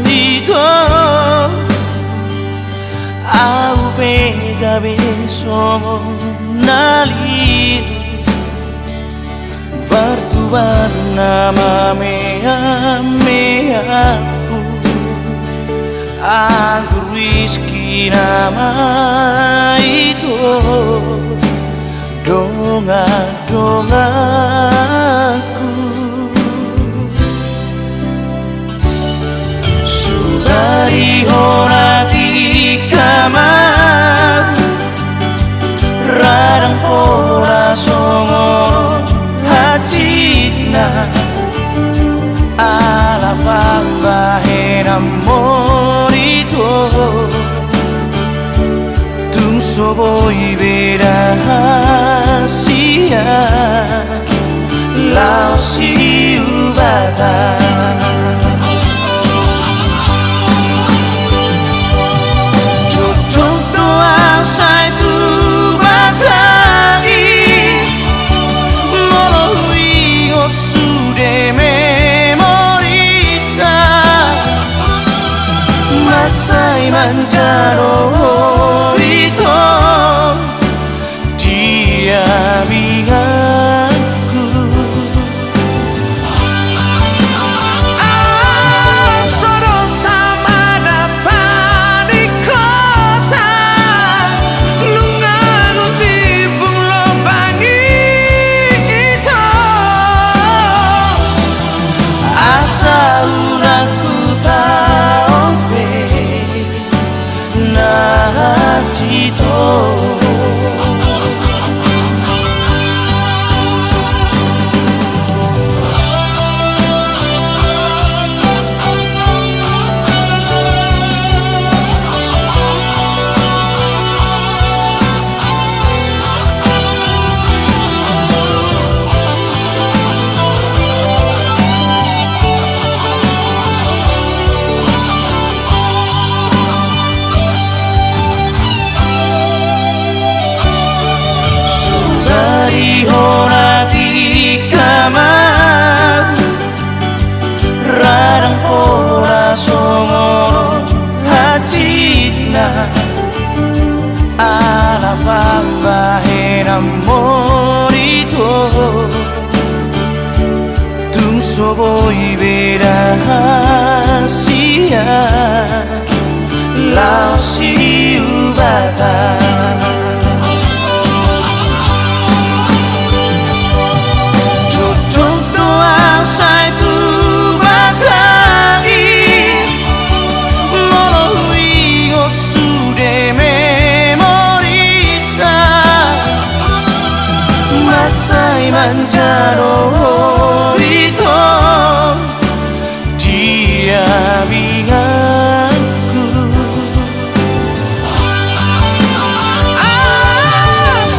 itu au pega beso nali bertubar nama meaku anggur whisky nama itu dongaku sudari horati kamar radang pora songo hacina ala pambahen amorito tum soboi berahasia lau siubata cocok doa saya tu batangis molo ingot sude memorita masai manjaro itu dia ingatku soro sama dapat di kota nungaku tibung lubang itu asa uraku taompe Nachito horati kamar radang pora songo hacina ala pambahen amorito tum soboi berahasia lau siubata saya tu batangis molo ingot sude memorita masai manjaro itu dia ingatku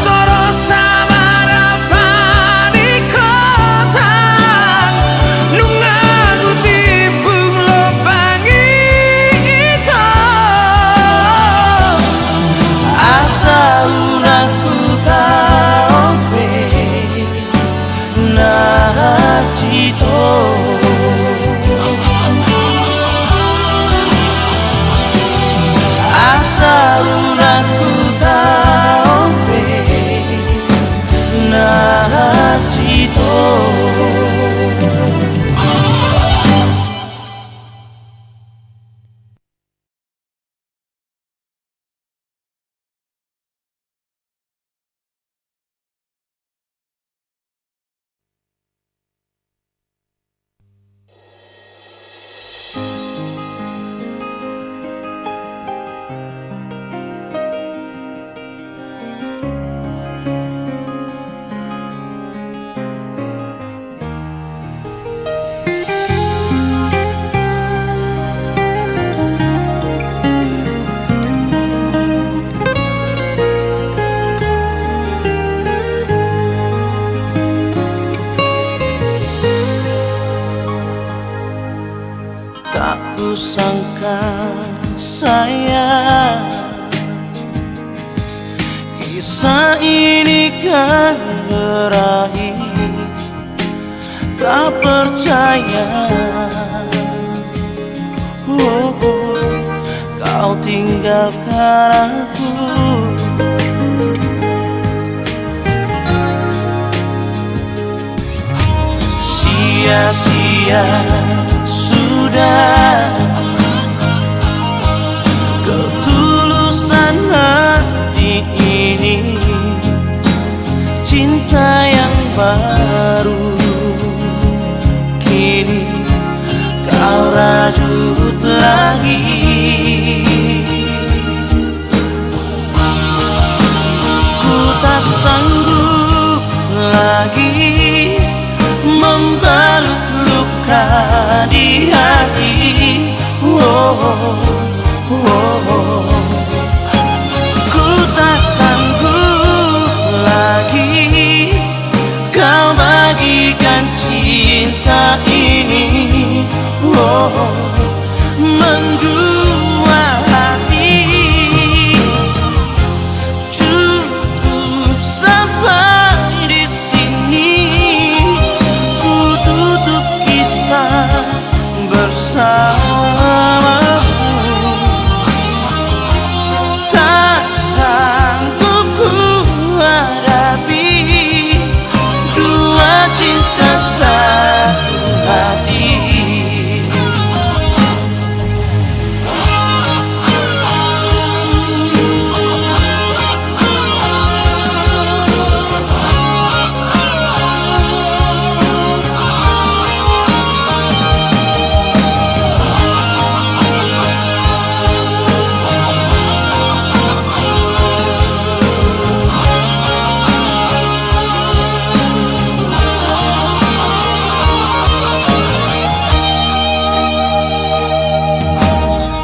soro sama dapat di kota nungaku tibung lubang itu asa uraku taompe Nachito asa uraku taompe Nachito tak kusangka sayang kisah ini kan berakhir tak percaya kau tinggalkan aku. Sia-sia sudah ketulusan hati ini, cinta yang baru kini kau rajut lagi. Ku tak sanggup lagi membalut luka di hati. Ku tak sanggup lagi kau bagikan cinta ini. Mendua hati, cukup sampai di sini. Ku tutup kisah bersamamu. Tak sanggup ku hadapi dua cinta satu hati.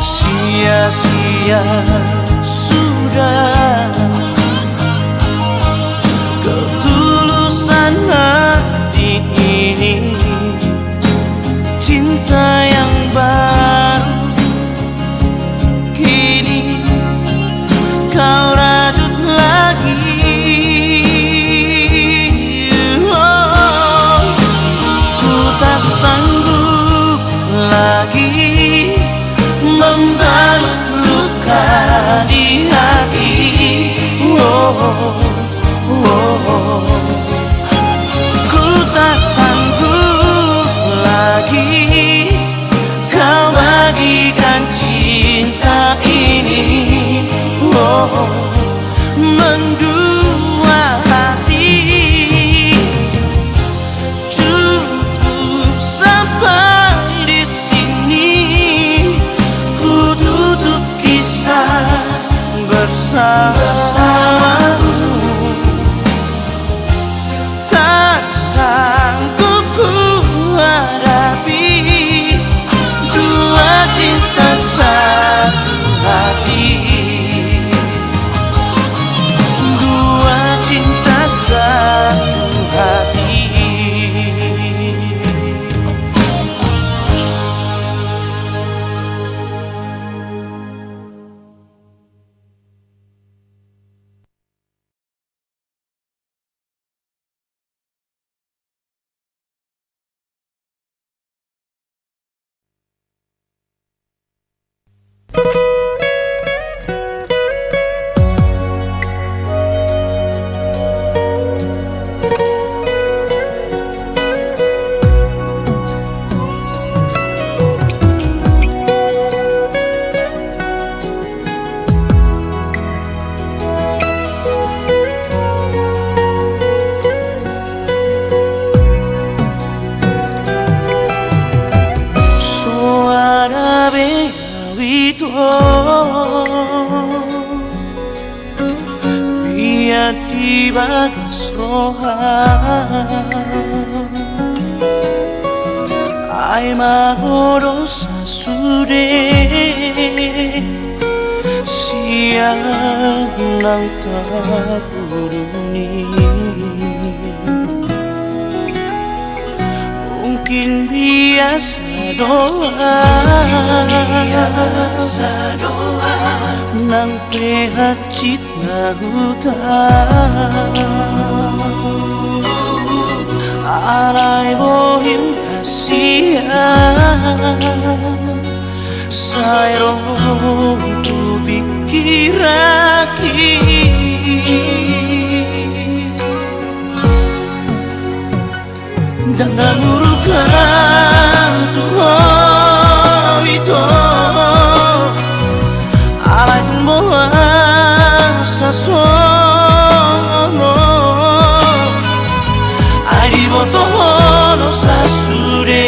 Sia-sia sudah ketulusan hati ini, cinta yang baru kini kau rajut lagi. Ku tak sanggup lagi membalut luka di hati. Ku tak sanggup lagi kau bagikan cinta ini. Mendua hati, cukup sampai di sini. Ku tutup kisah bersamamu. Tak sanggup ku hadapi dua cinta satu hati. Dua cinta satu hati. Biar di bagas rohan ai magorosa sude siang nang taburuni. Mungkin biasa doa nang prehacit na hutan alay bohim asia sayrong pikiraki dan namurukan Tuhan itu alai tumbuh sasono ai di botohono sasure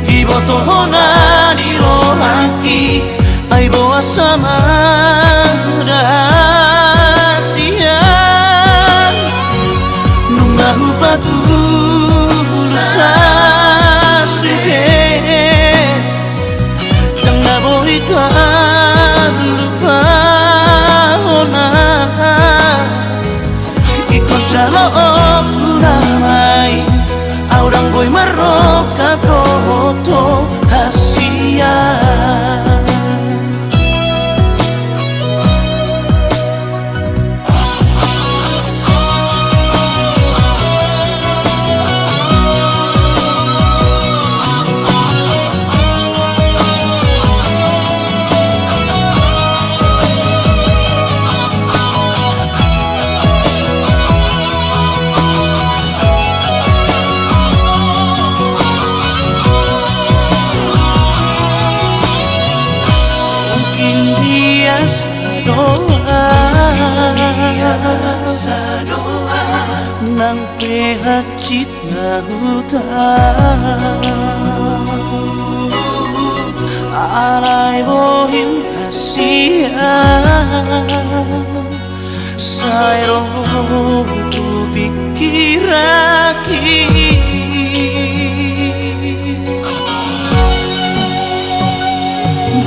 di botohona di rohaki ai boa sama rahasia nunga hupatu sasuke dan nabohitan lupa ona ikut jalo puramai aurang boy maroka proto hasia nang pehacit na hutan alai bohim hasia sayro tu pikiraki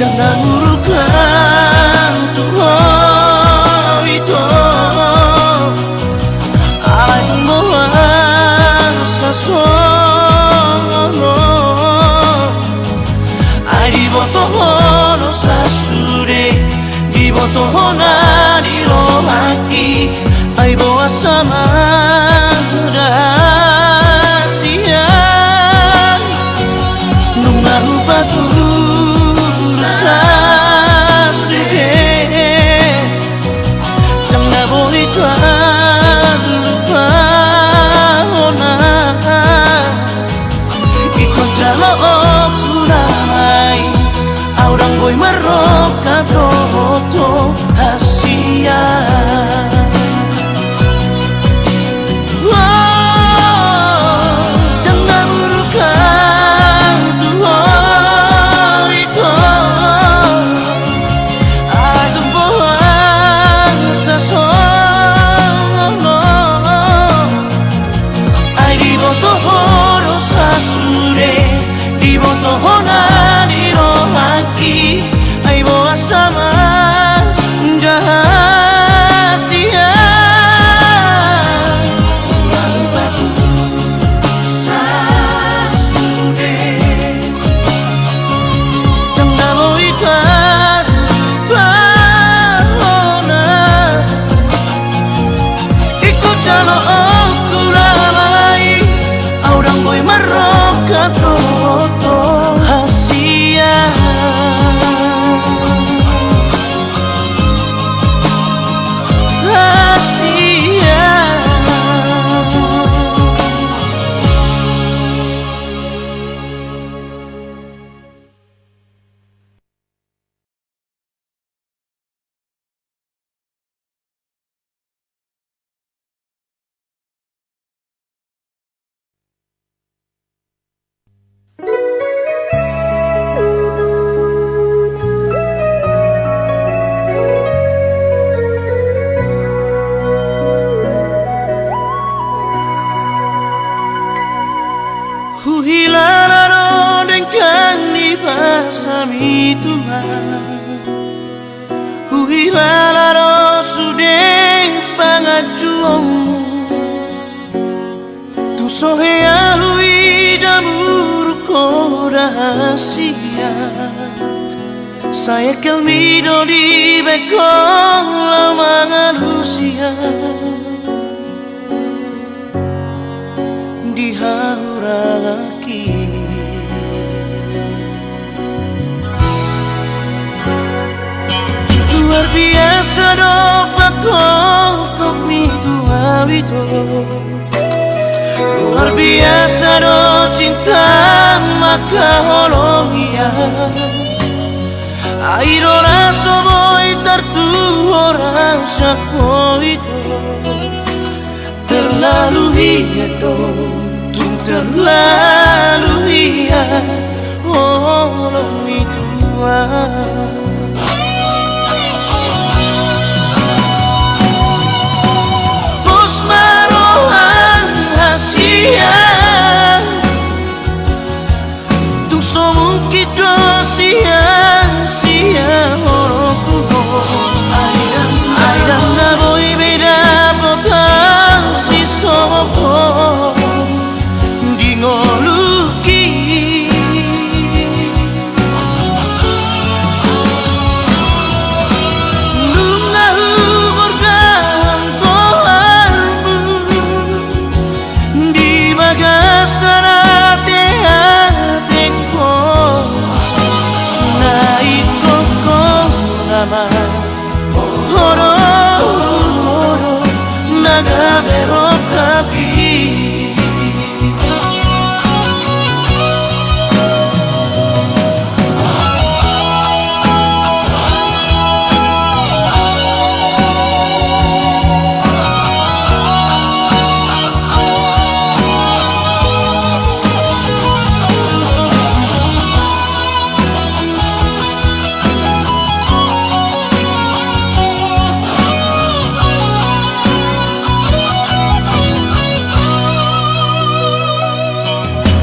dan namurukan Tuhan itu alai tumbuhan sasono ai di botohono sasure di botohona di rohaki ai boa sama rahasia nunga hupatu sasuke dan nabohitan lupa ona ikut jalo puramai aurang boy maroka proto hasia dan namurukan Tuhan itu aduh bohong sasono ai di botohono sasure di botohona di rohaki ai boa sama rahasia batu sasure dan nabohitan bahona ikut jalo kuramai aurang boy maroka proto hasia Huhilararo dengan ibasami Tuhan Huhilararo sude pangajuangmu Tu sohea hui damurko rahasia Saya kelmido di bekong lamangan Rusia Di hauraki luar biasa dopako komitu awito. Luar biasa do cinta maka holongia. Airo raso boy tartu orang sako itu. Terlalu hiado, tung terlalu hiad holong itu.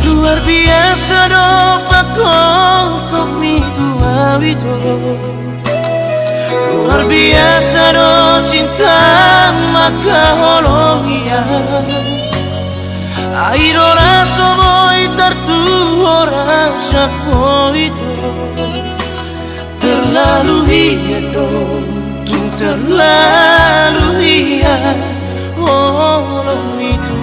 Luar biasa dopako komitu awito. Luar biasa do cinta maka holongia. Airo raso boy tartu orang sako itu. Terlalu hiado, tung terlalu hiad holong itu.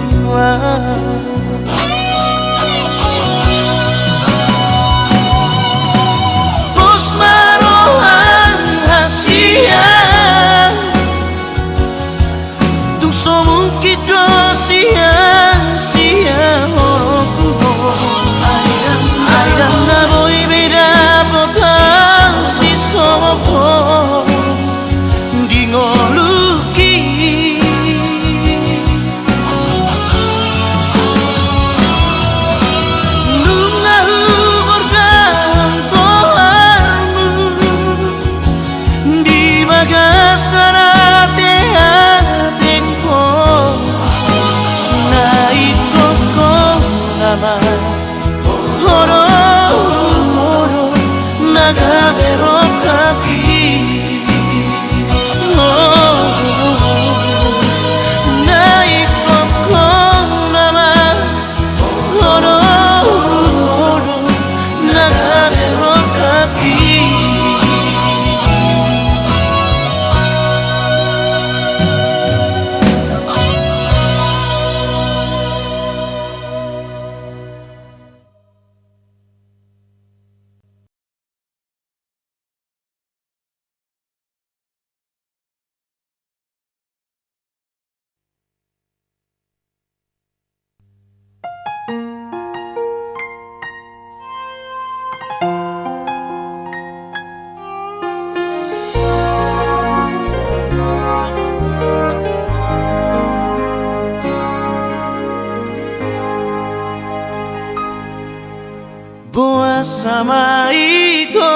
Sama itu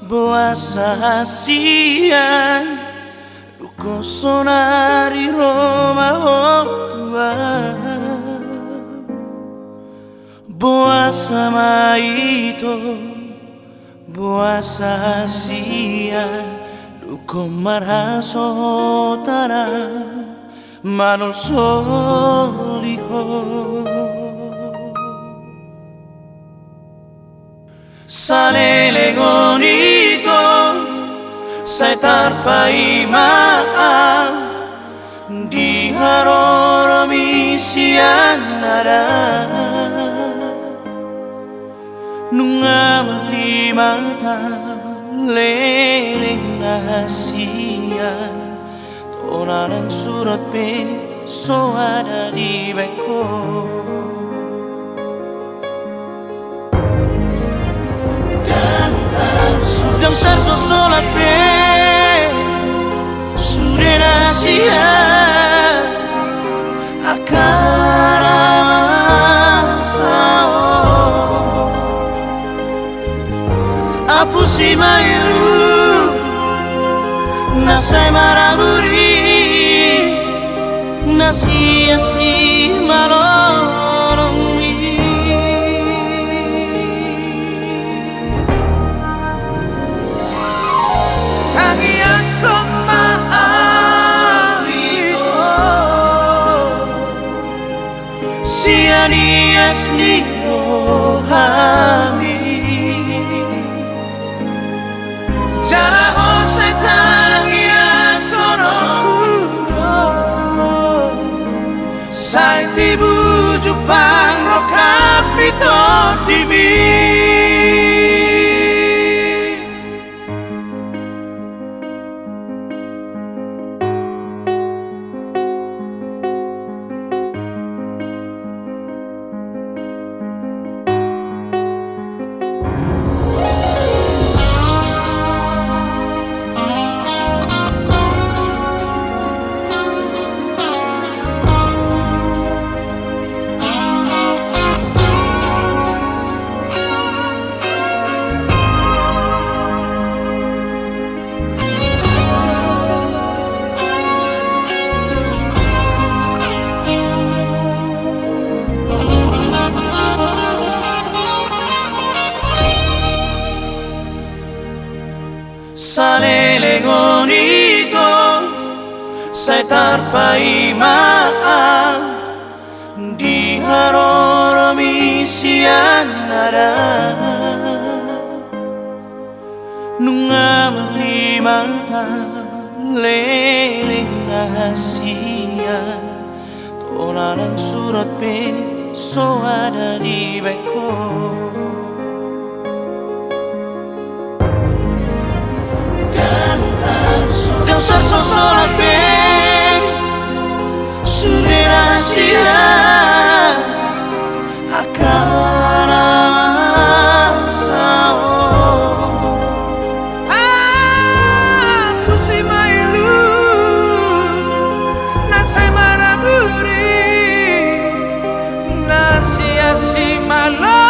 boasa siang Ruko sonari Roma tua Boa sama itu boasa siang Ruko marhaso tara manol soliho Salele ngonito Sai tarpai maa Di haroro misianara Nunga malimata leleng rahasia, tonanang surat besok ada di beko. Dan tersosolat be sudah rahasia akan masao. Apu si mailu nasai maraburi nasi asi malorong. Nias ni rohani jana hose tangi akono kuno sai tibu jupang rokapito dibi. Salele ngonito sai tarpai maa di haroro misianara nunga mata lele rahasia, tonanang surat besok ada di beko. Dan tersosolat be sudah rahasia akan masao. Aku si mailu nasai maraburi nasi asi malorong.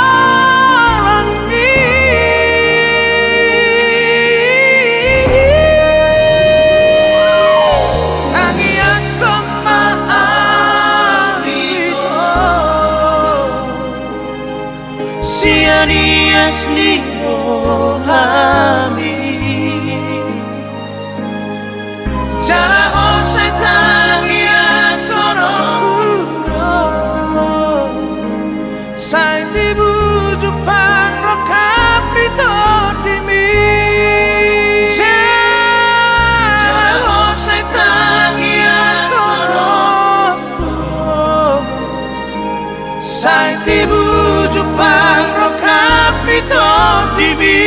Nias ni rohani jana hose tangi akono kuno sai tibu jupang rokapito dimi. Jana hose tangi akono sai tibu jupang rokapito dibi.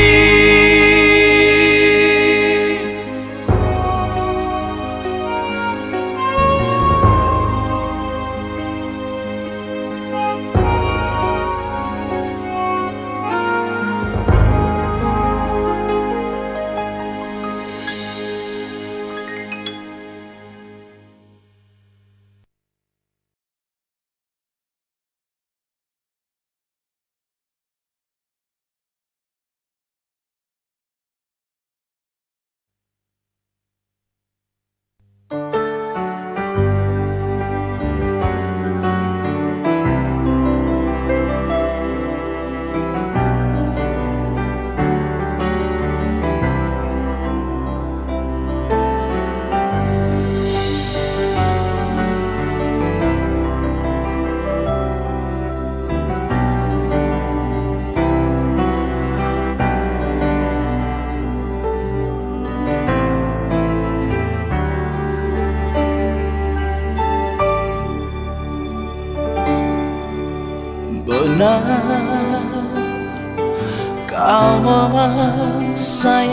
kau memaksa,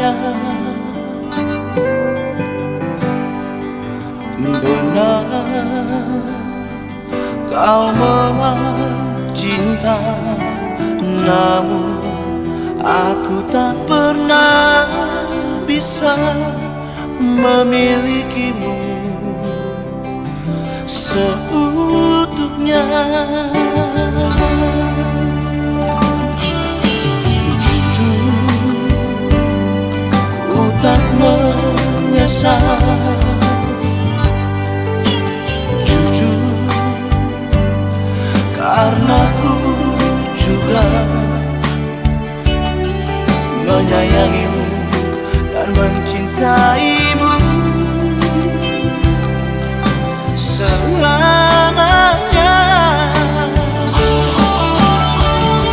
benar kau memang cinta, namun aku tak pernah bisa memilikimu seutuhnya. Tak menyesal, jujur, karena ku juga menyayangimu dan mencintaimu selamanya.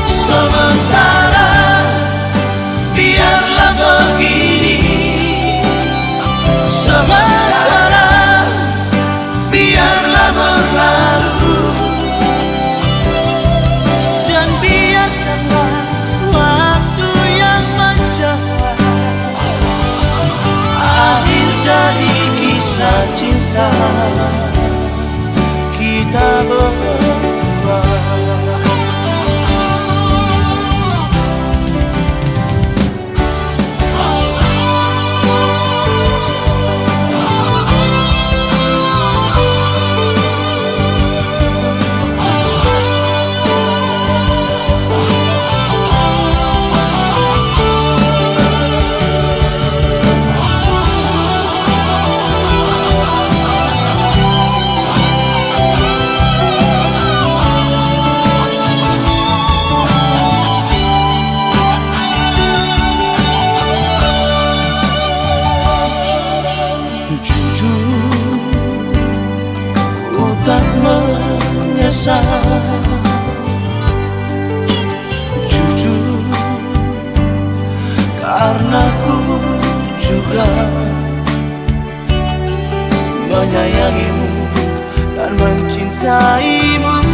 Sementara biarlah begini, sementara biarlah berlalu, dan biarkanlah waktu yang menjawab akhir dari kisah cinta kita berdua. Jujur, karena ku juga menyayangimu dan mencintaimu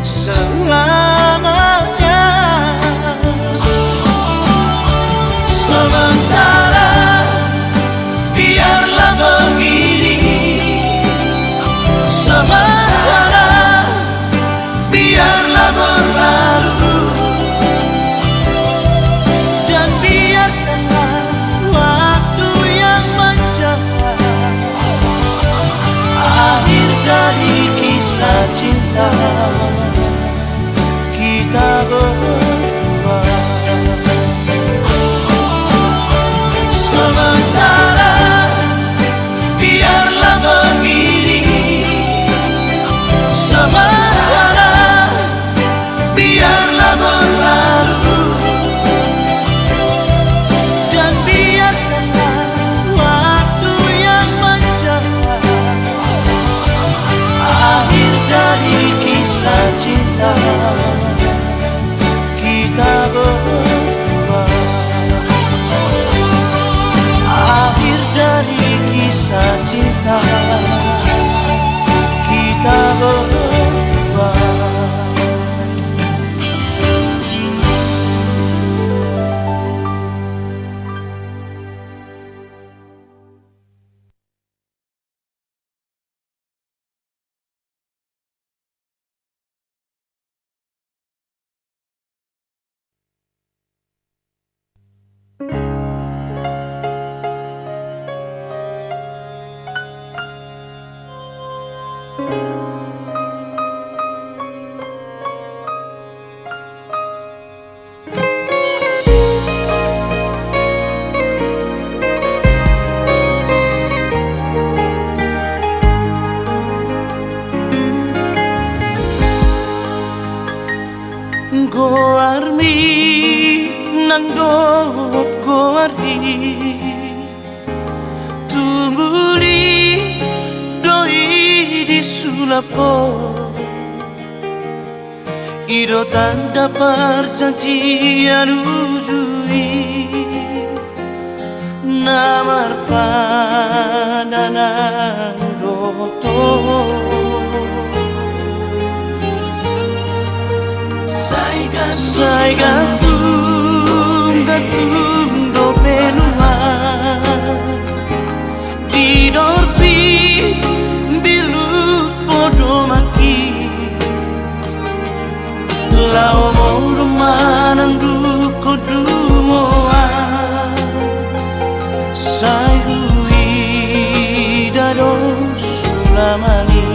selamanya. Sementara biarlah begini, sementara biarlah berlalu, dan biarkanlah waktu yang menjawab akhir dari kisah cinta kita berdua. Sementara biarlah begini, sementara biarlah berlalu, dan biarkanlah waktu yang menjawab akhir dari kisah cinta kita berdua. Akhir dari kisah cinta kita berdua. Goarmi nang dot goarmi tumuli doi di sulapo ido tanda perjanjian ujui namar padanan doto Sai gatung do benua di dorpi bilut podo maki lao moro manang du kodumoa sai hui dado sulamani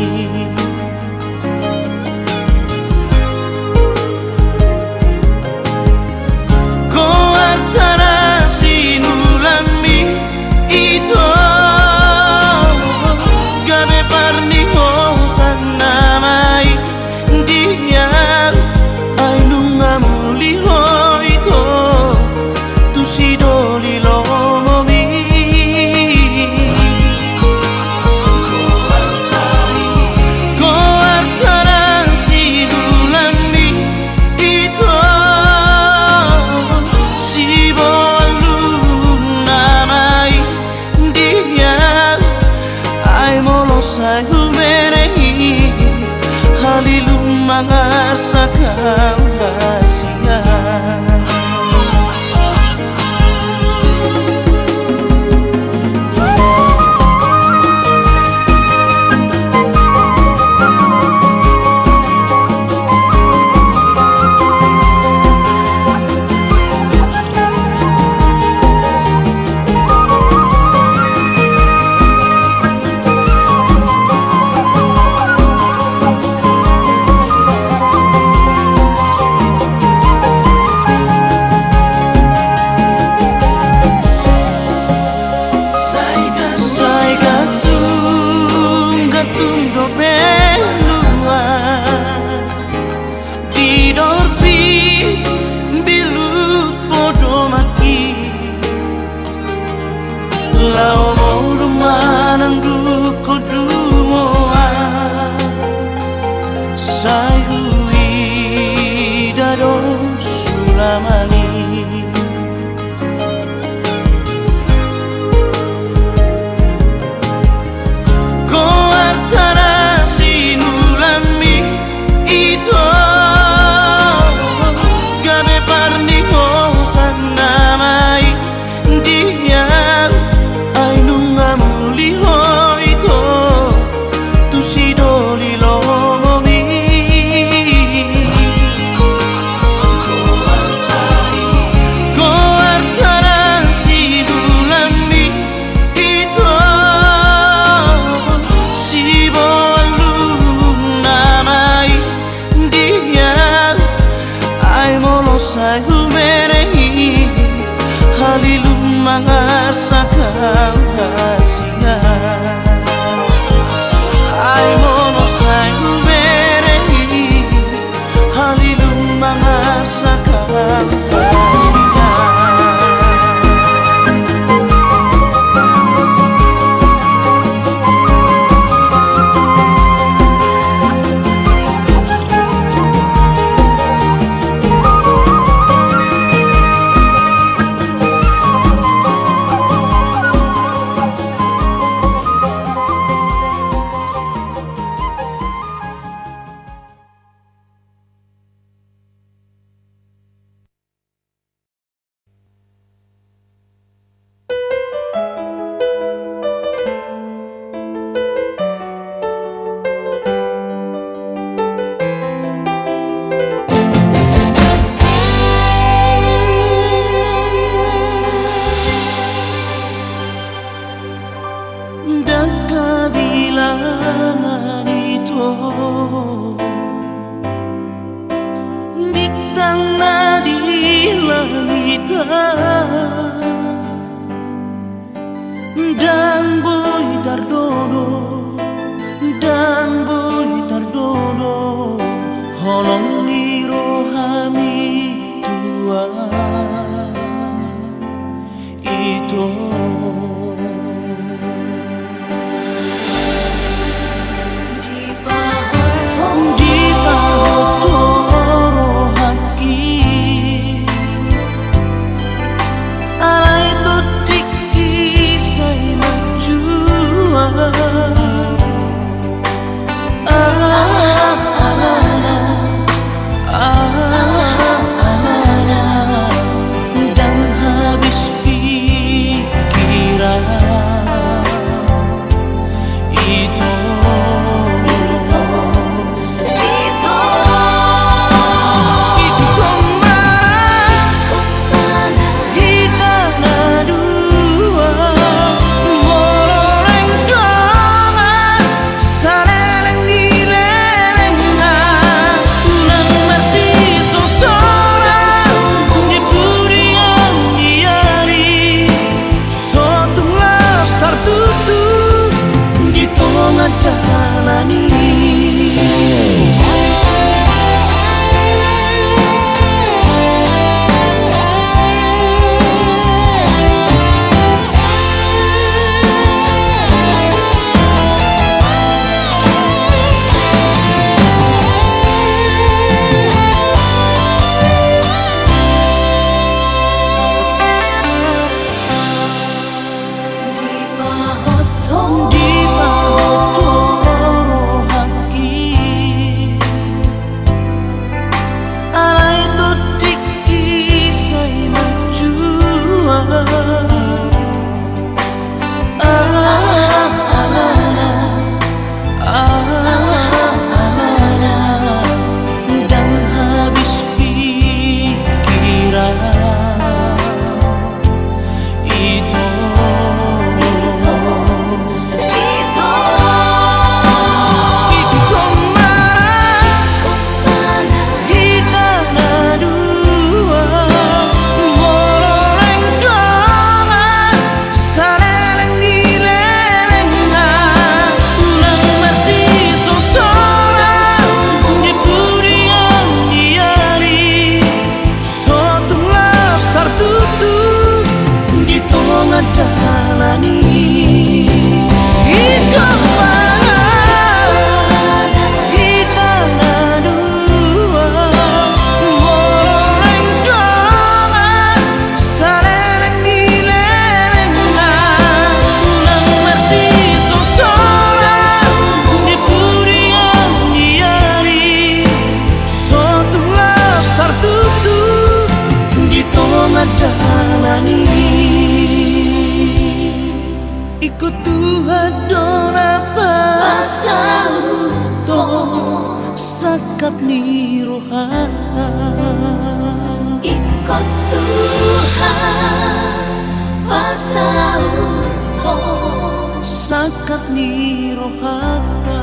mangasakang kasihan lao moro manang du kodumoa sai hui dado sulamani ko antara sinulami itu gabe parni ko tanamai dia sai humerehi halilum mangasakang kasihan ai mono sai humerehi halilum mangasakang kasihan kabilangan itu bintang nadi langit dan boy tardono holong ni rohami tua itu sakat ni rohata.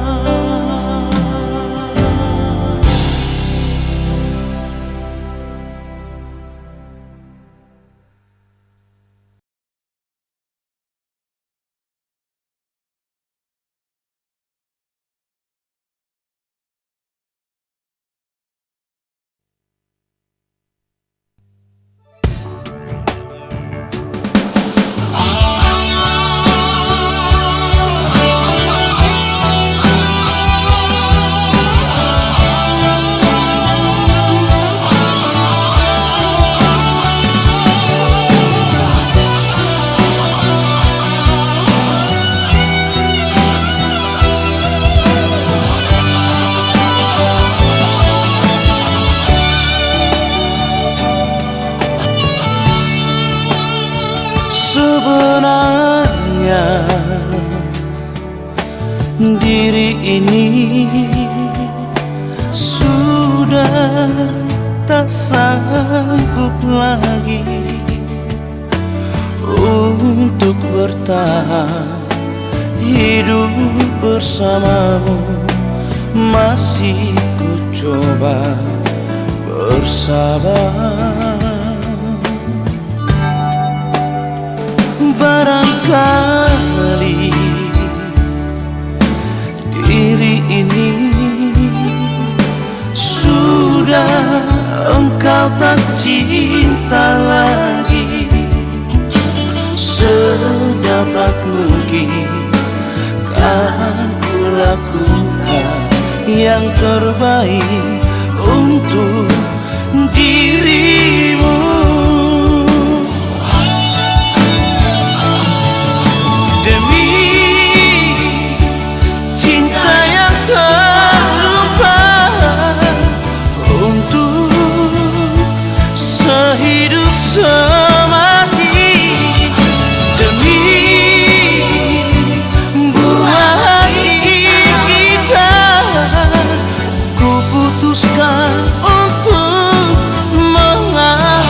Sebenarnya diri ini sudah tak sanggup lagi untuk bertahan hidup bersamamu. Masih ku coba bersabar. Barangkali diri ini sudah engkau tak cinta lagi. Sedapat mungkin kan ku lakukan yang terbaik untuk dirimu. Semati demi buah hati kita, ku putuskan untuk mengalah.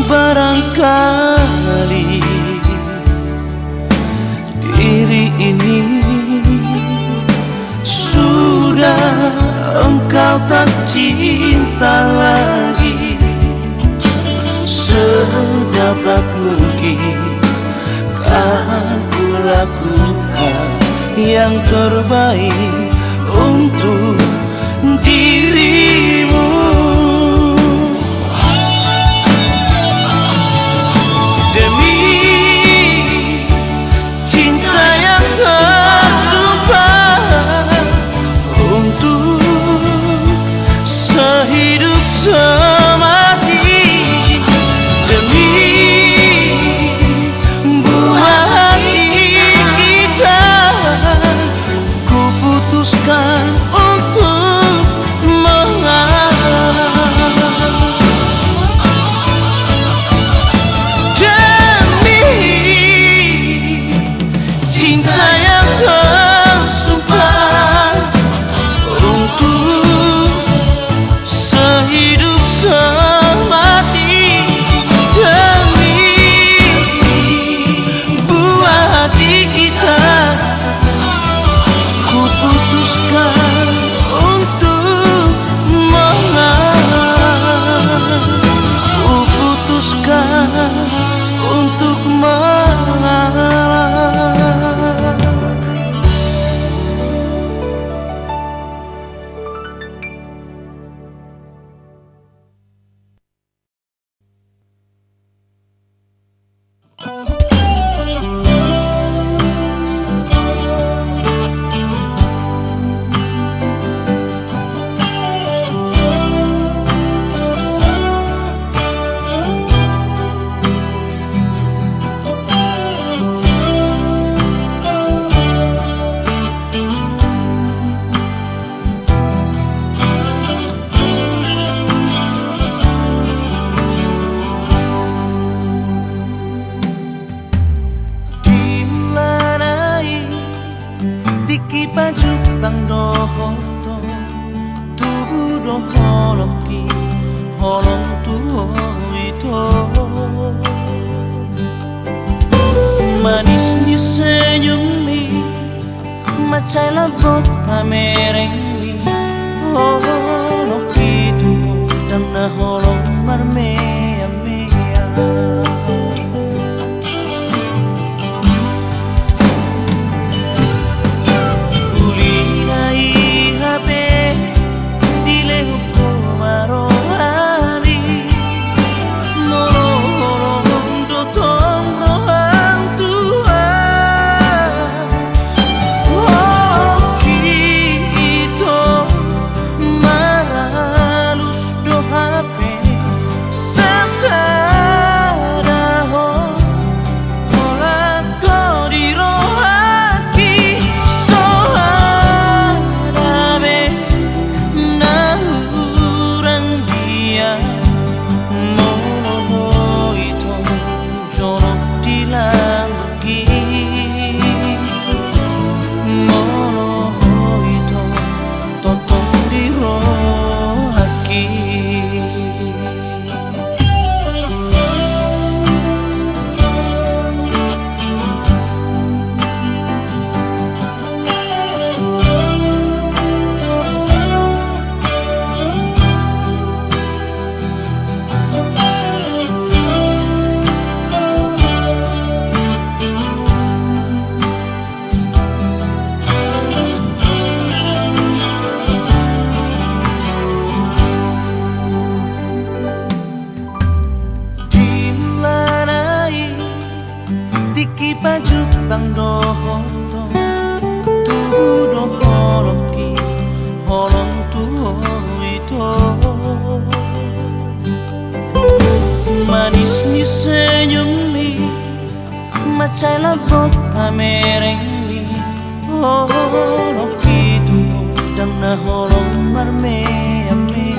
Barangkali diri ini sudah engkau tak cinta lagi. Sedapat mungkin kan ku lakukan yang terbaik untuk dirimu. Semati demi buah hati kita, ku putuskan untuk mengalah. Demi cinta yang tersumpah untuk sehidup semati, demi buah hati kita, ku putuskan untuk mengalah. Ku putuskan untuk mengalah. do holoki holong tuho itu manis di senyummi macai lampau pamerengmi holoki tuho dan na holong marmea mea bang dohoto tubuh do holoki holong tuho itu manis ni senyummi macai lampau pamerengmi holoki tuho dan na holong marmea mea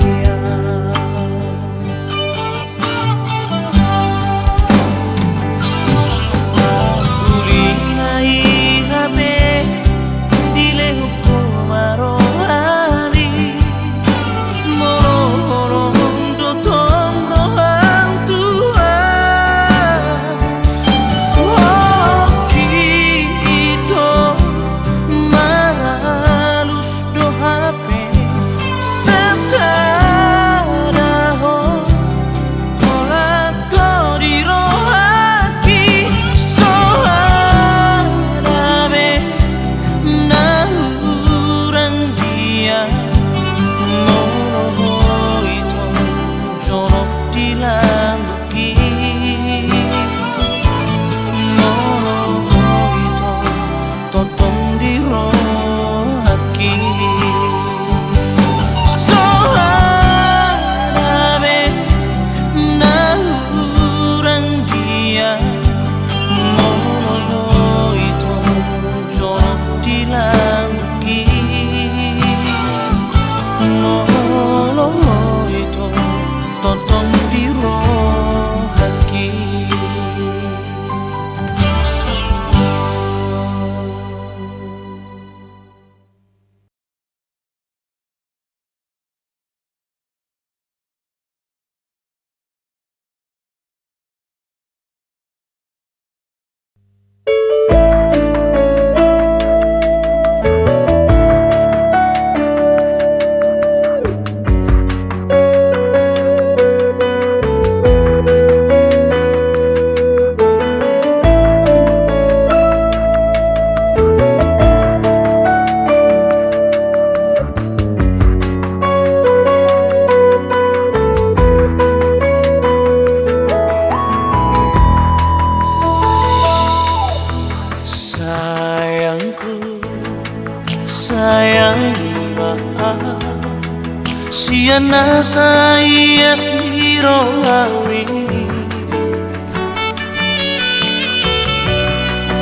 Siana saya siroawi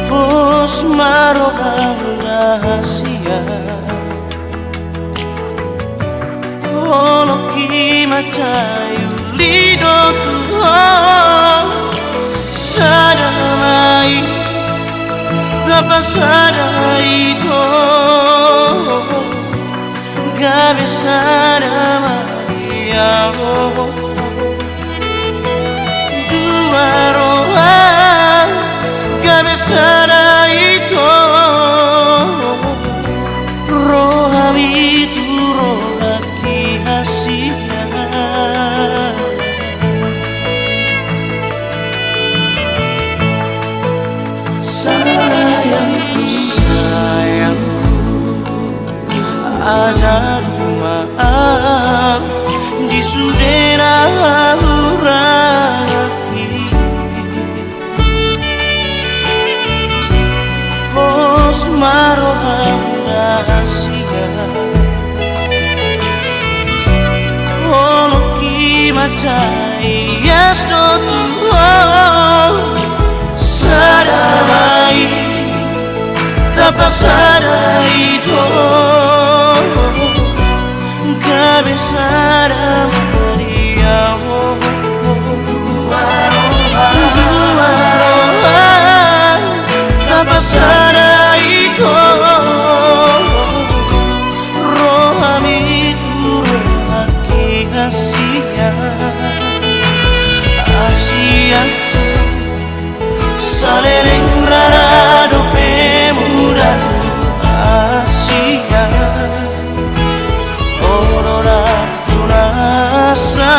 Pos marobang rahasia Holoki macayu lido tuho Sadamai Dapat sadai ko Gabi sadamai percaya sto Tuhan sarai tanpa sarai itu kebesaran Dia dua roha tanpa sarai itu rohami turaki Asia Salering rarado pemuda Asia Aurora tunasa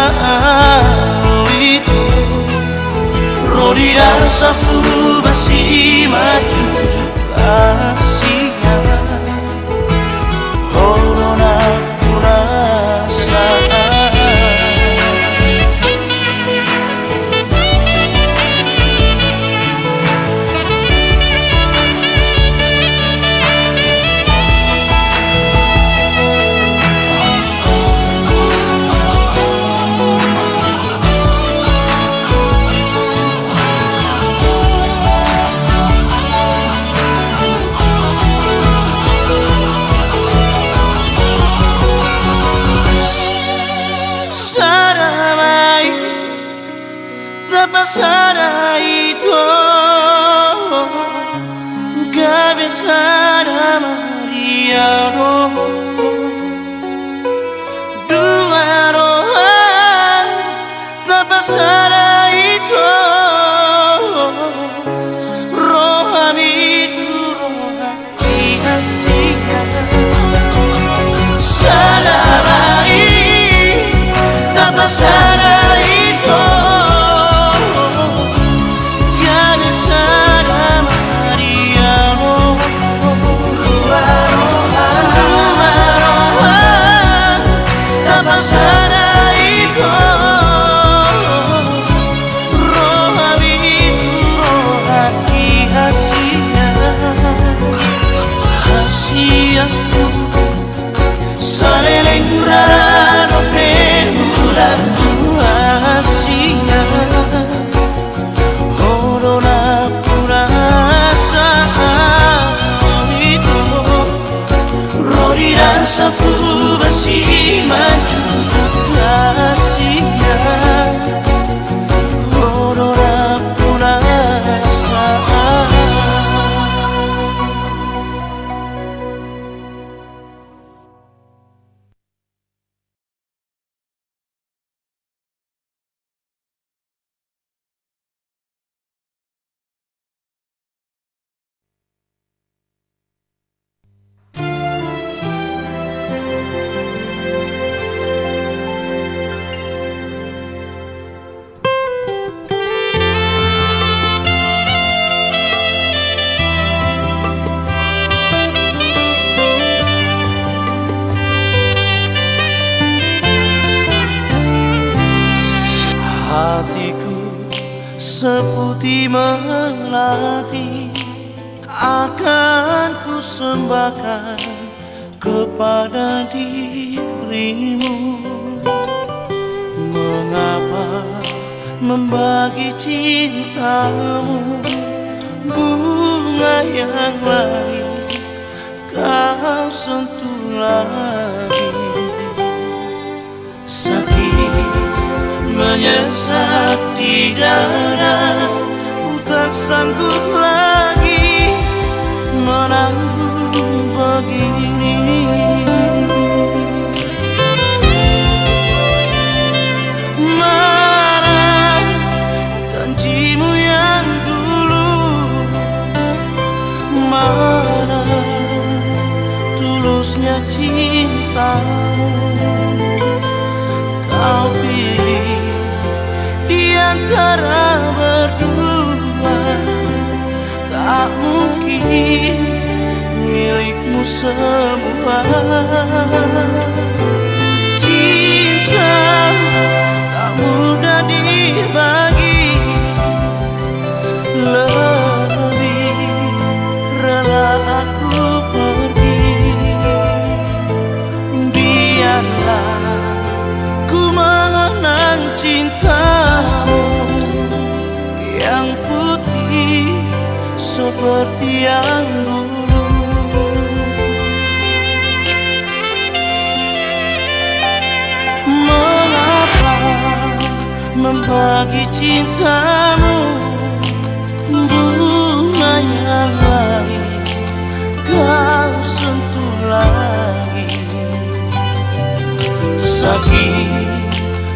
itu Rodira sapu basi maju Asia Aurora tunasa Pasara itu gak bisa Maria roh dua roh tak pasara itu roh itu roh Asia sarai tak pasara itu Saleleng raro pemulan Asia Horona purasa itu Rodira sapu basi maju Asia Horona purasa Hatiku seputih melati akan ku sembahkan kepada dirimu. Mengapa membagi cintamu bunga yang lain kau sentuh lagi. Sakit menyesat di dada, ku tak sanggup lagi menanggung begini. Mana janjimu yang dulu, mana tulusnya cintamu. Kau pilih di antara berdua, tak mungkin milikmu semua. Cinta tak mudah dibagi, lebih rela aku pergi. Biarlah ku mengenang cintamu yang putih seperti yang dulu. Mengapa membagi cintamu bunga yang lain kau sentuh lagi? Sakit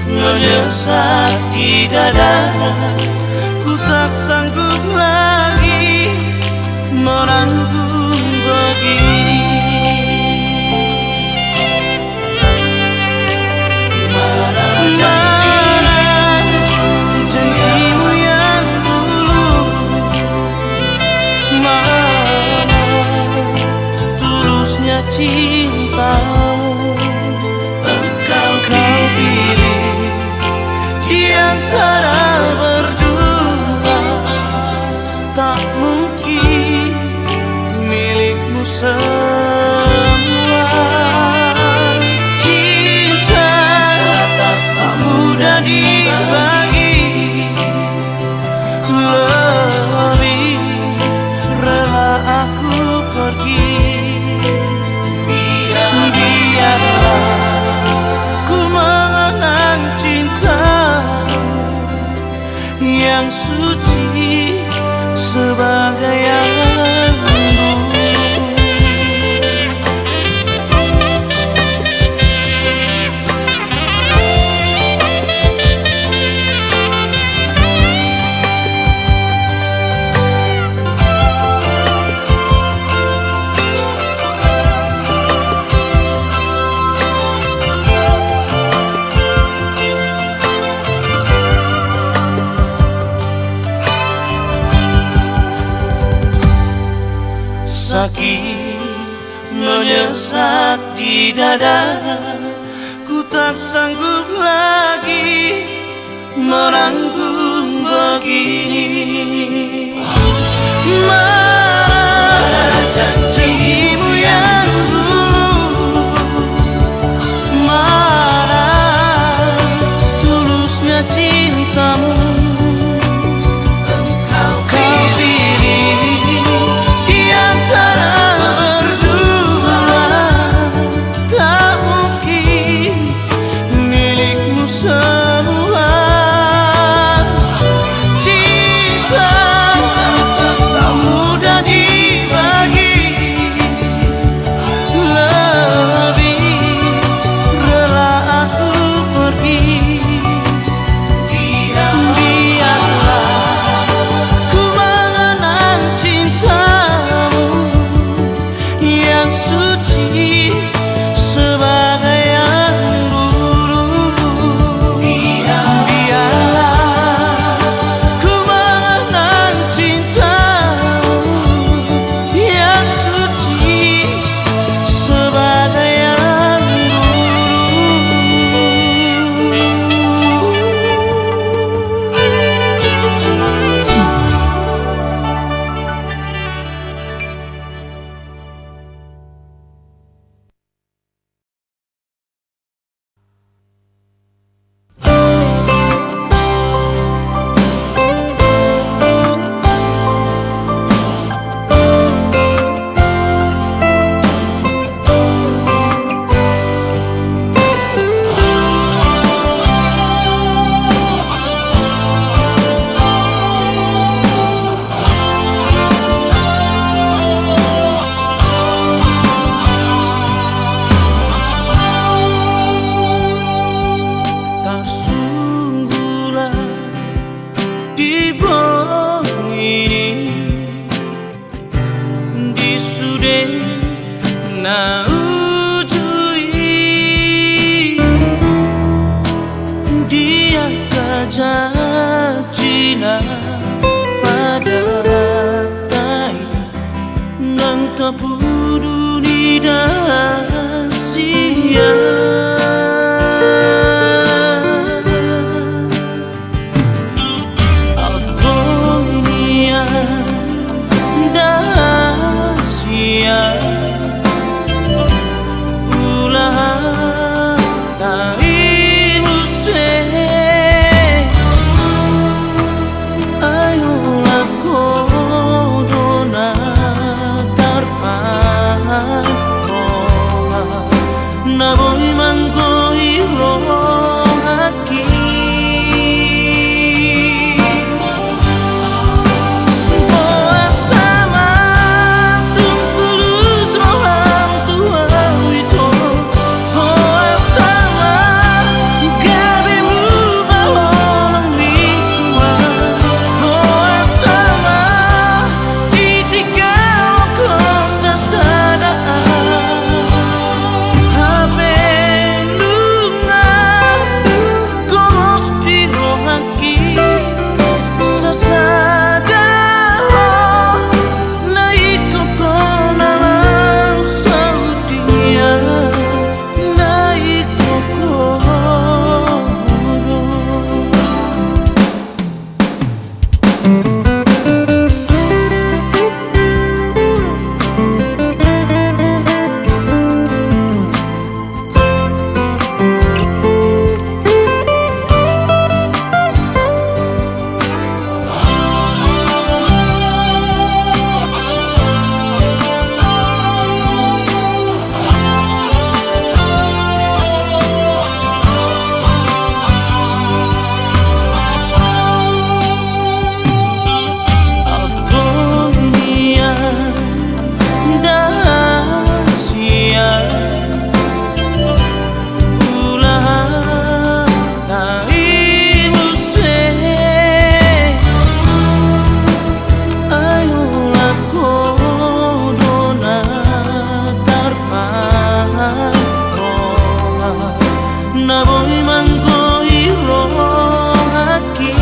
menyesat di dada, ku tak sanggup lagi menanggung begini. Mana janjimu yang dulu, mana tulusnya cintamu. Engkau pilih di antara berdua, tak mungkin milikmu semua. Cinta tak mudah dibagi, lebih rela aku pergi. Biarlah ku mengenang cintamu yang suci sebagai yang dulu. Sakit menyesat di dada, ku tak sanggup lagi menanggung begini. Mana janjimu yang dulu, mana tulusnya cintamu. Engkau pilih di antara berdua, tak mungkin milikmu semua. Cinta tak mudah dibagi, lebih rela aku pergi. Biarlah ku mengenang cintamu yang suci sebagai yang dulu. Biarlah ku mengenang cintamu yang suci sebagai yang dulu. Tersungguhlah di bawah ini, di sude na ujui, dia kajajina pada tai nang tapudu ni dasia. Ulah tak imus na boy manggoiro aquí.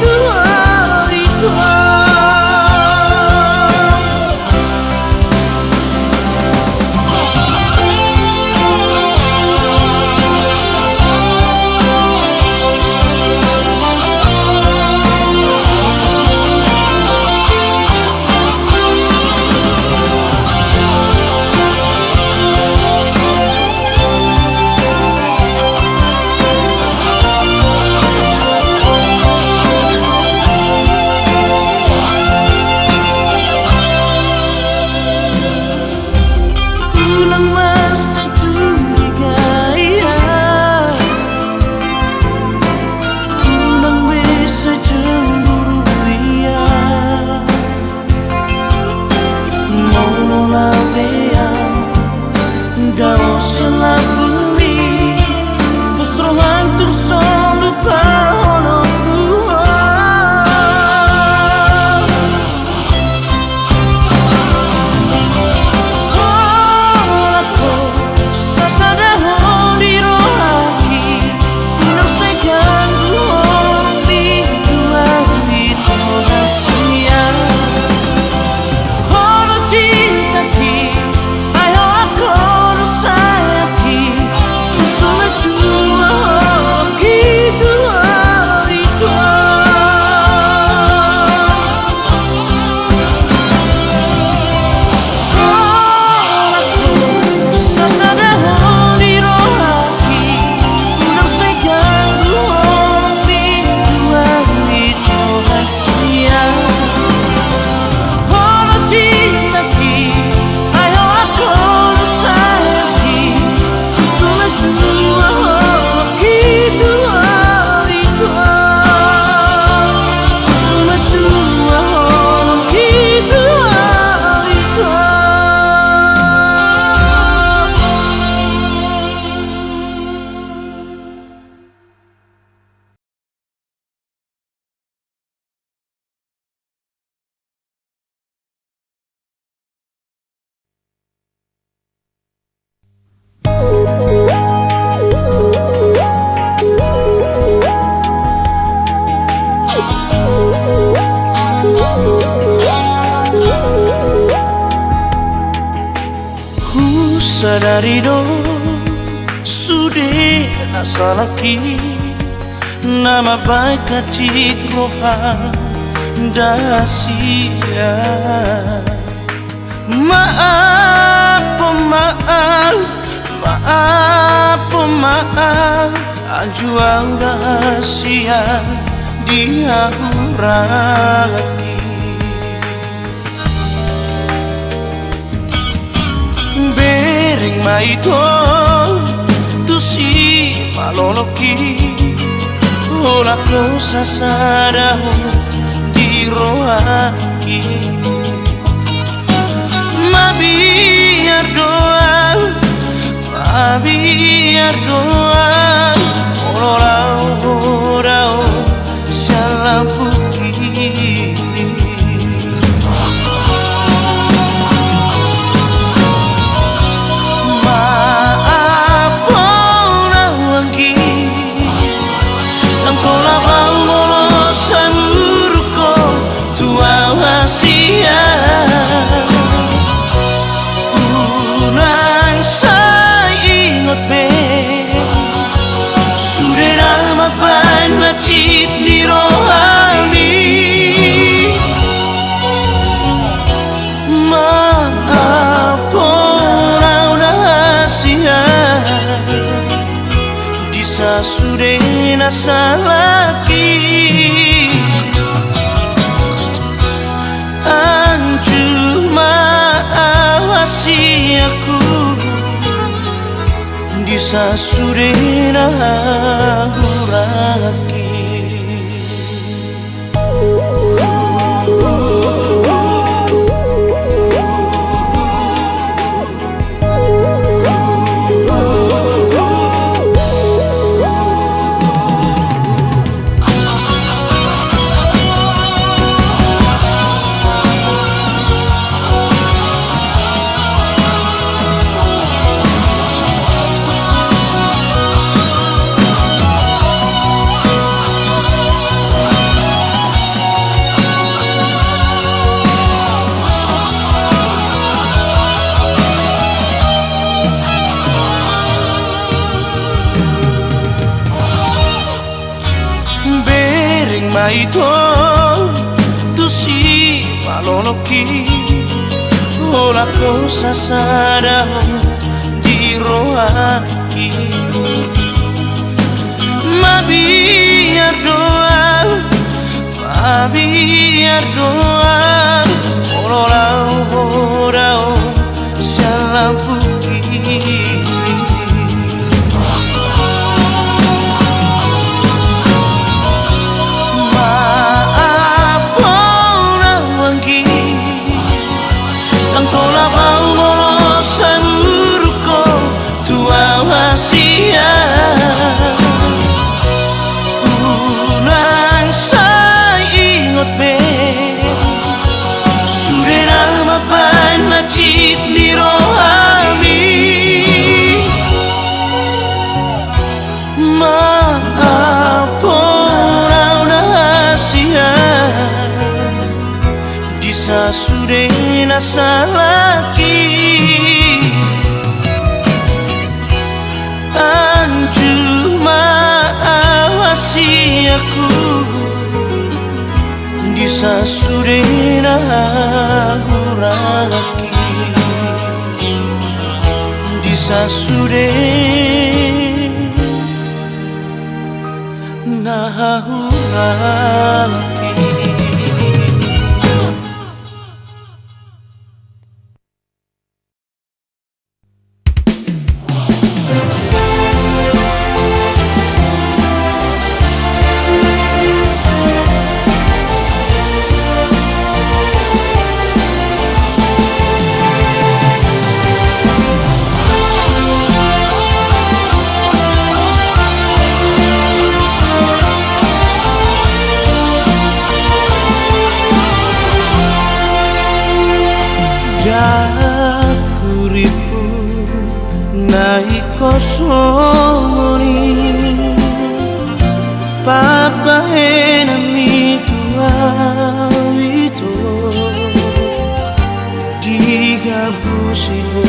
Tuhan sadari do sudah asalaki nama baik kacit roha dasia. Maaf, maaf, maaf, maaf, ajuang rahasia dia uraki. Bering maito tu si maloloki ola cosa sarà di roaki. Ma biar doa orang salah bukit. Cit di rohani maaf orang rahasia disa sudah nasalaki anju maaf aku disa sudah nahuraki. Maito tu si maloloki ola cosa sarà di roaki. Ma biar doa orang salah bukit. Cit di rohani maaf orang rahasia disa sudah nasalaki anju maaf aku disa sudah nahuraki. Disa sudah nahuraki. Kuripu naik kosongoni papa enami tua itu digabusimo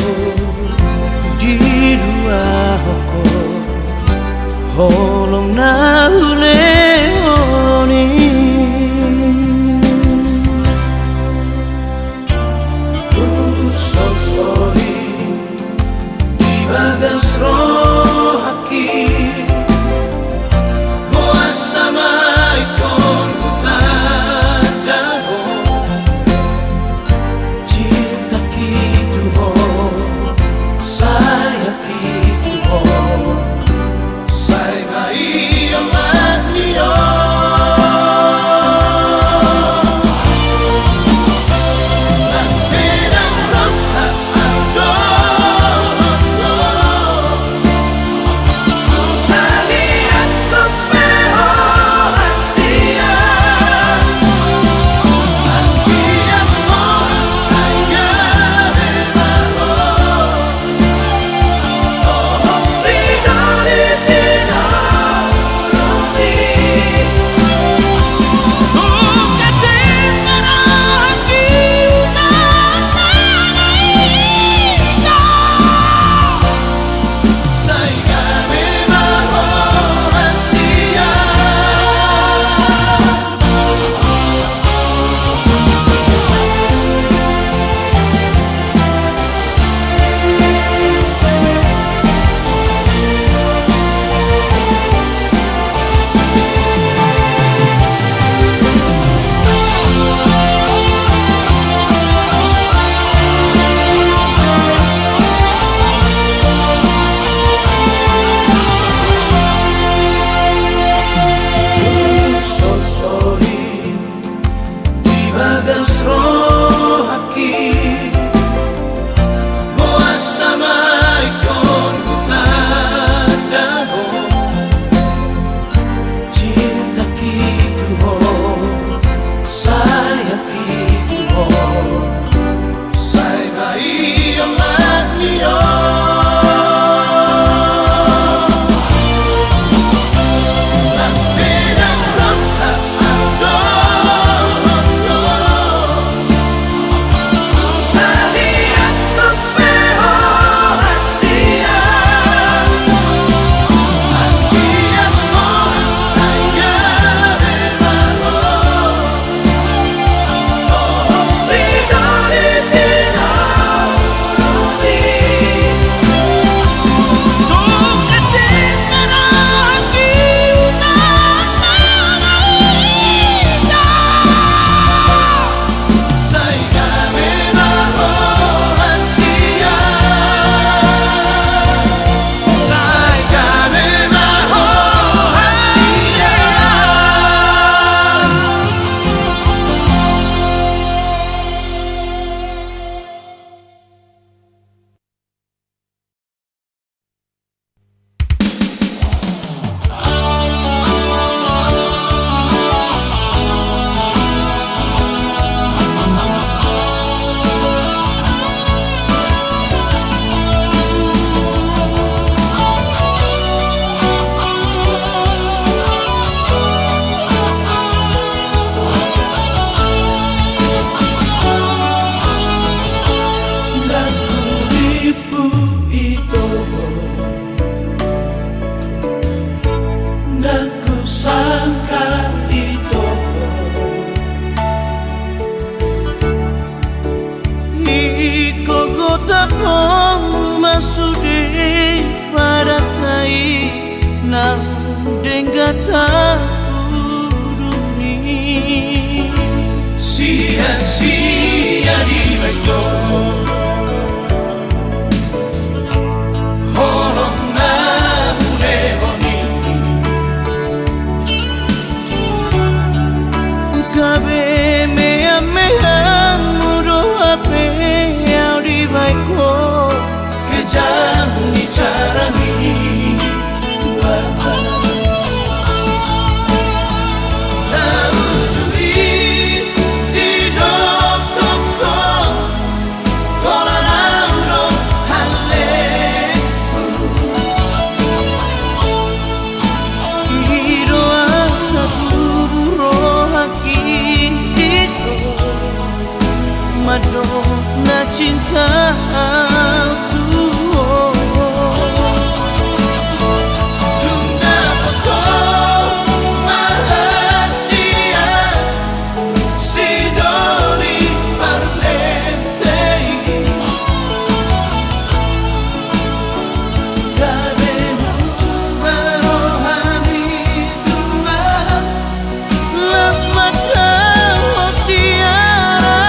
kata uruni. Sia-sia di baito holong na hulehoni. Gabe mea muro ape au di baiko kejam ni carani Tuhan. Madok na cinta tuo Duna poto mahasia Sidoli parlentei Kabemu marohami Tuhan Las mata hosiara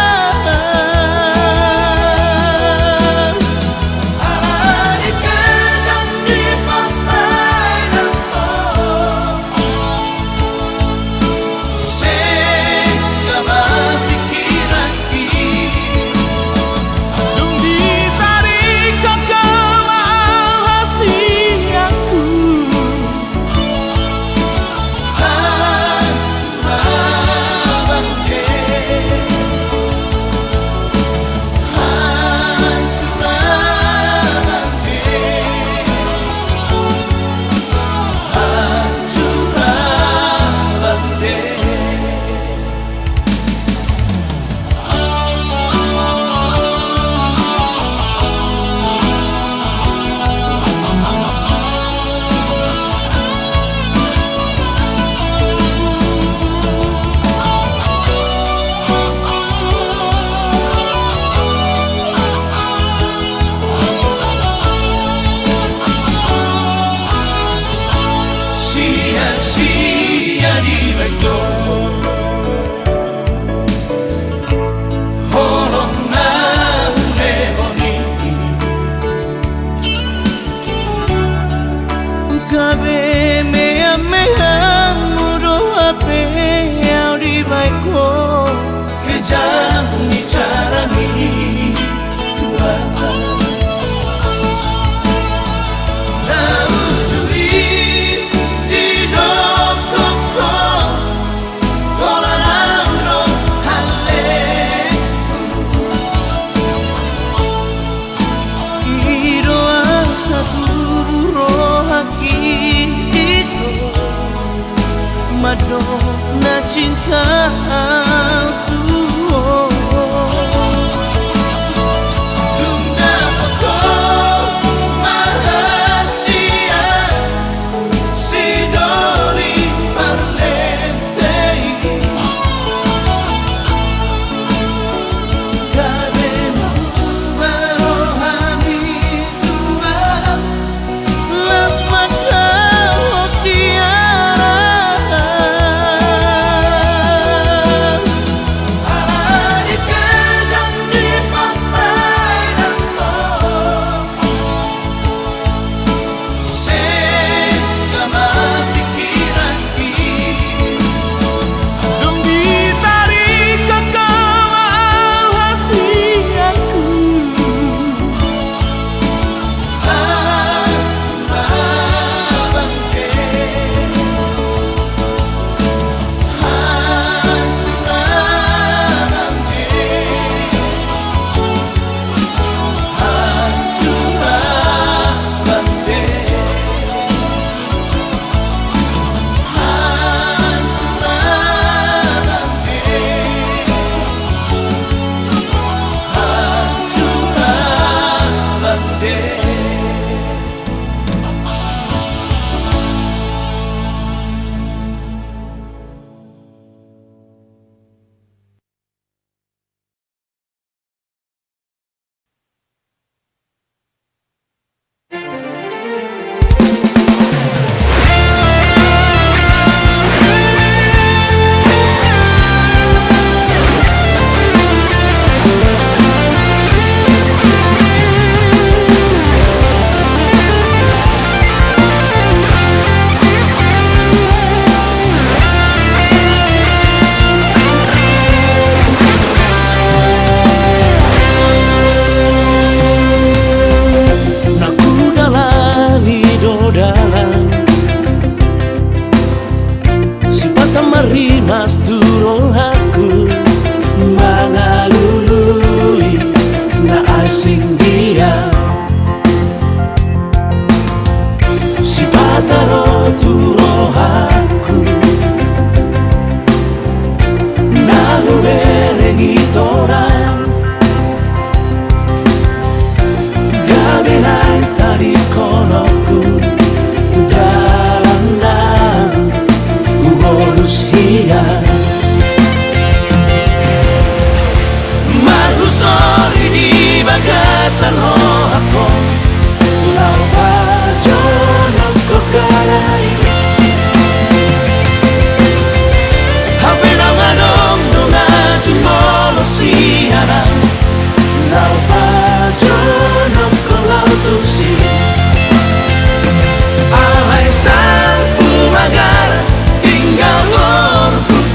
berengi torang gabenai tadi konoku dalam bonus hian Marhusori di bagasan rohako Lau pajono kokarai Habena ngadong nuna jumolo siara Lau pajono kolau tusi Alai sang pumagar tinggal orbut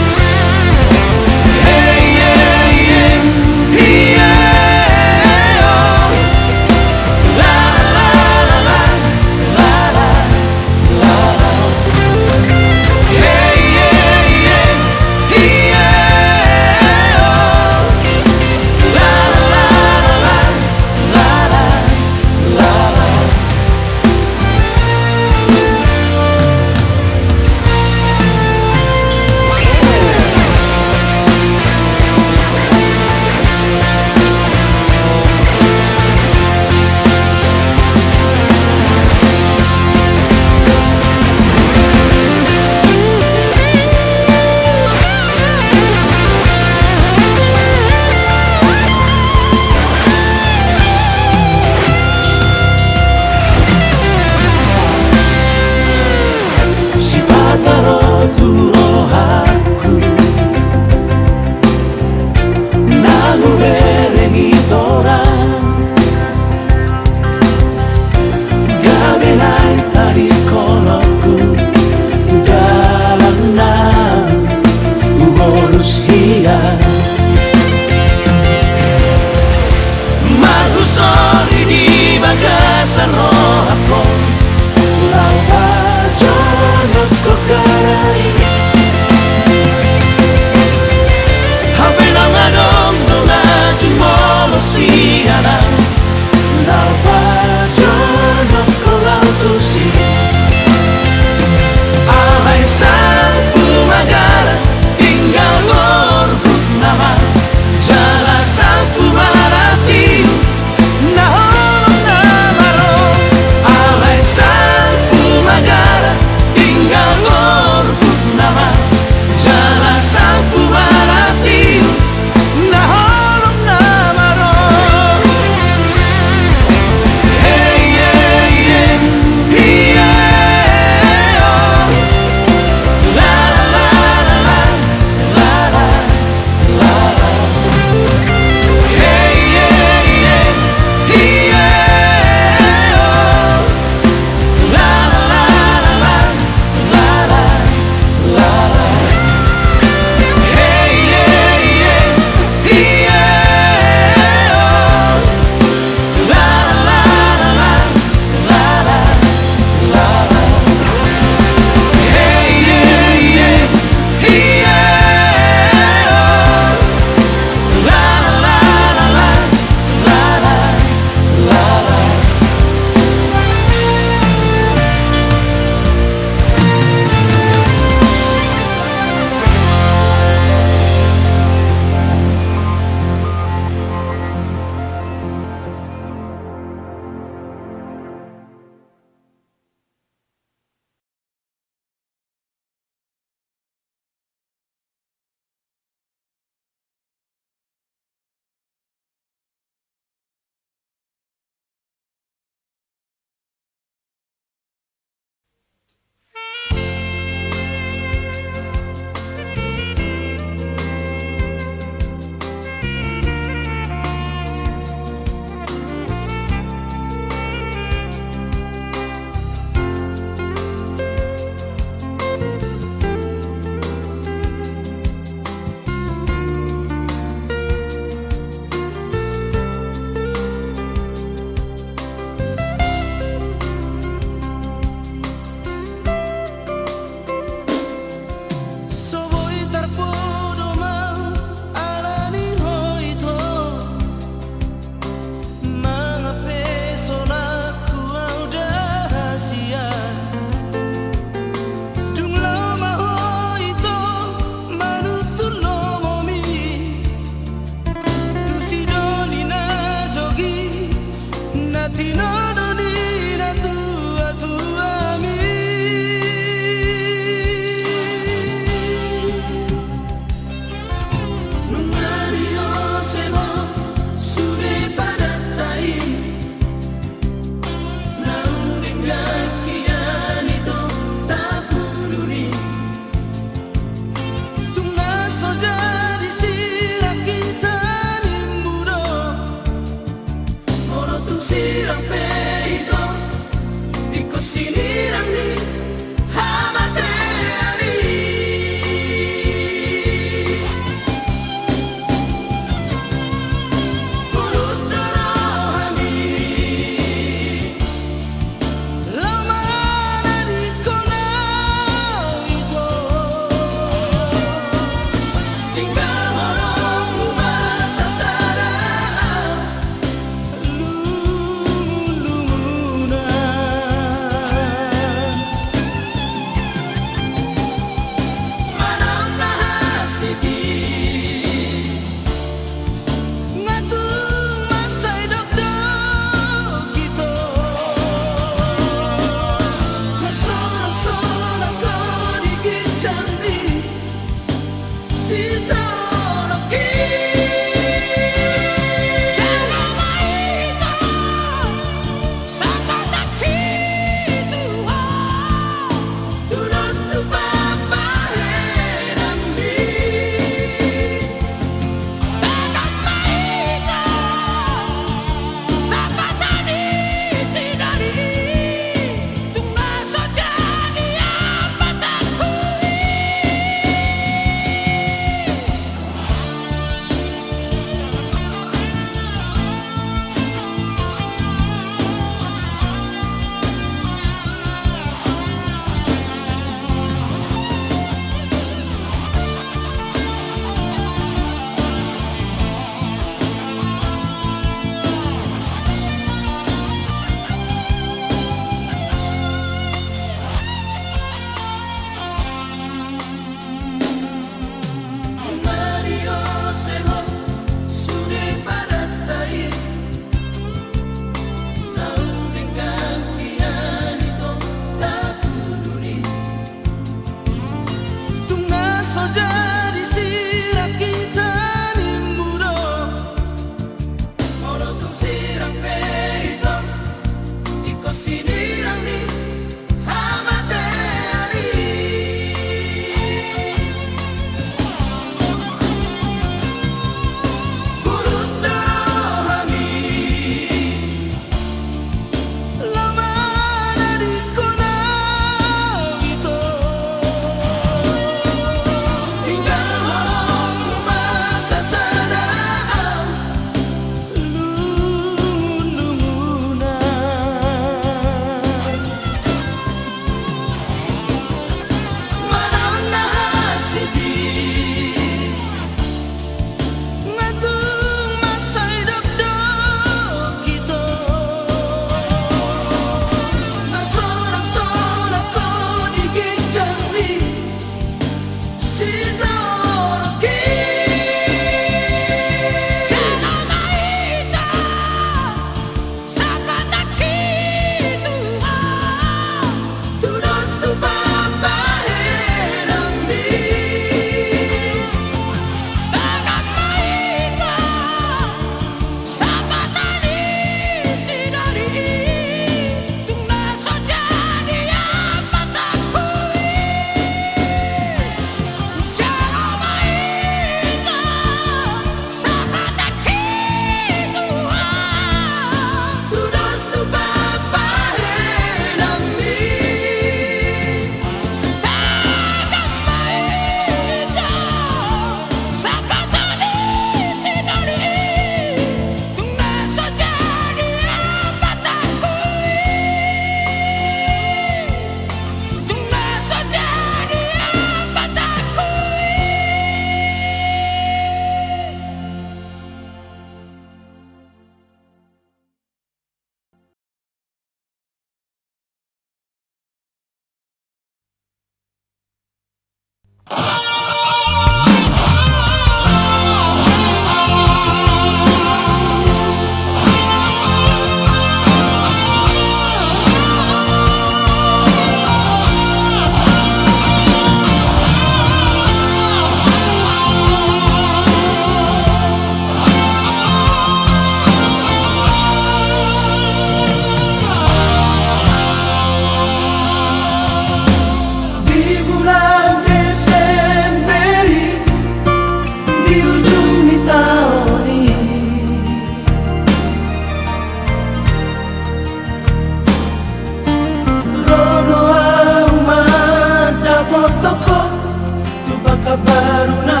Baru na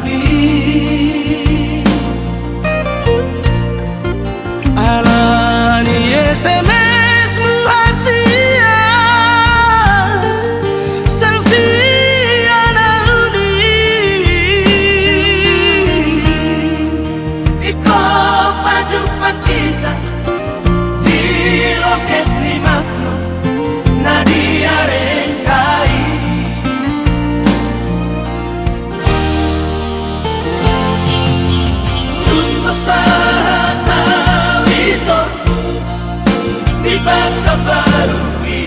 uli Alani SMS mo hasia Selfie na uli Ikaw pa kita Di loket ni Magno Na diareng kai sa tawito di pagkabarui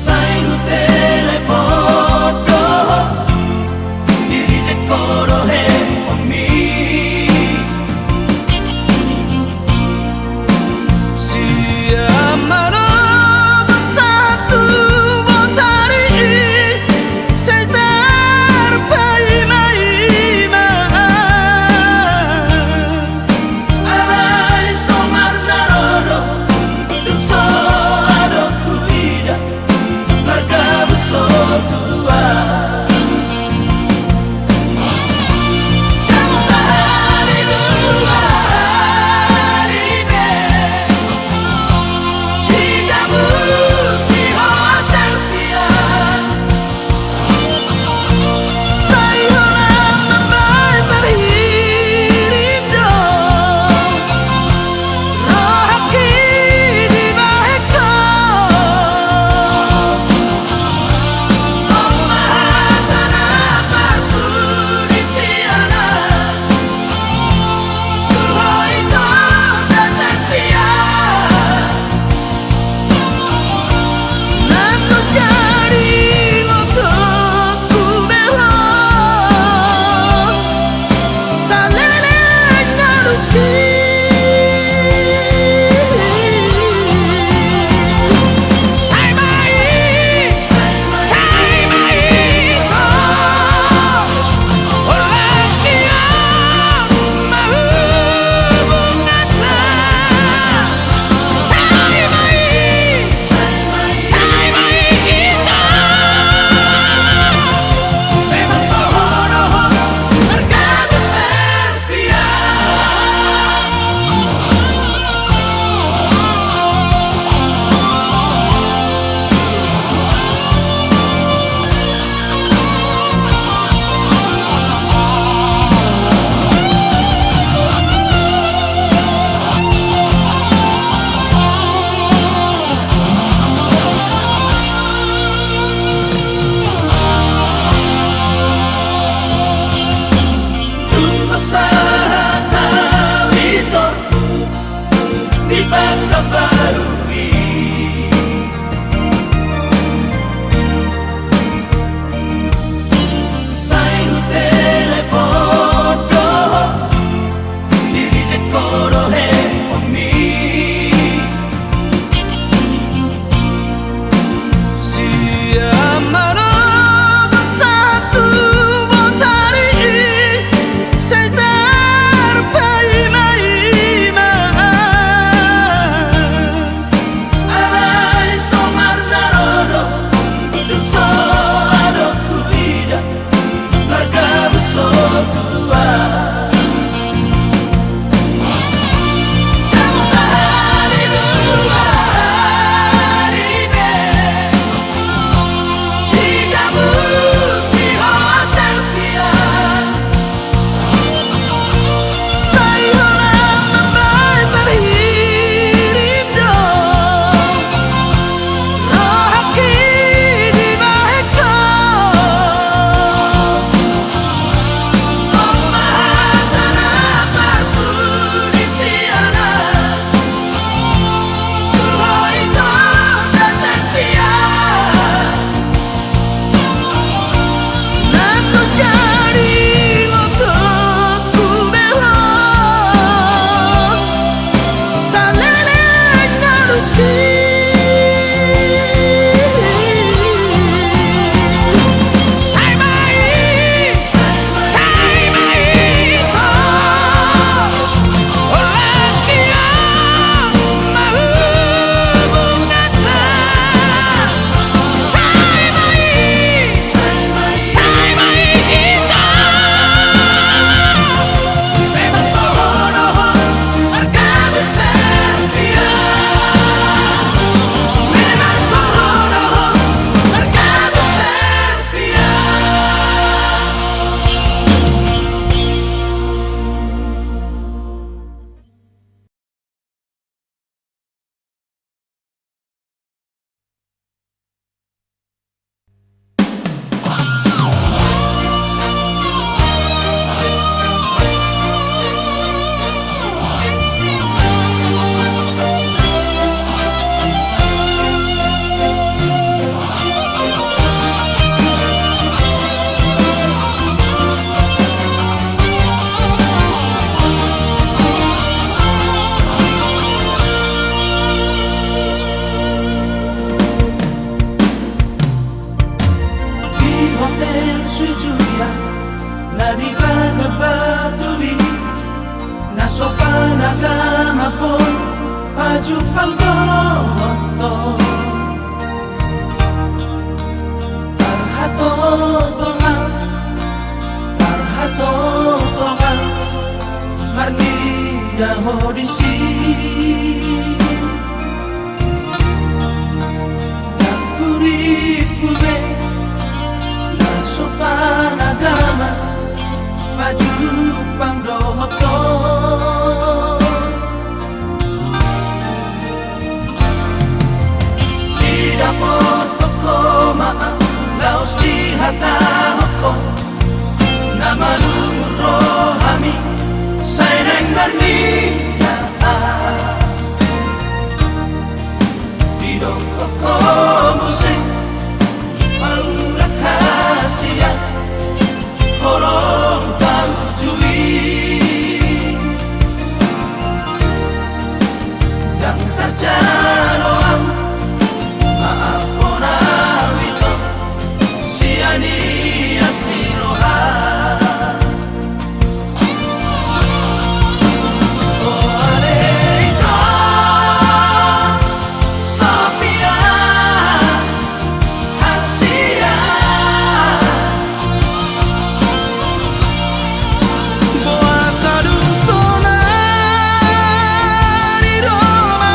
sa iyong telepono di-reject ko rohen kami siya mano satu sopan agama pun pajupang doto tarhato tonga marni dahodisi nakurip kube na sopan agama pajupang doto Toko maaf laos di hatahoko namanungun rohami saireng garnia di dong toko musik pangrakasya kolong tahu jui dan terjaloang maafona wito siani asli roha oh aleita Sofia Hasia boa sadung sona di Roma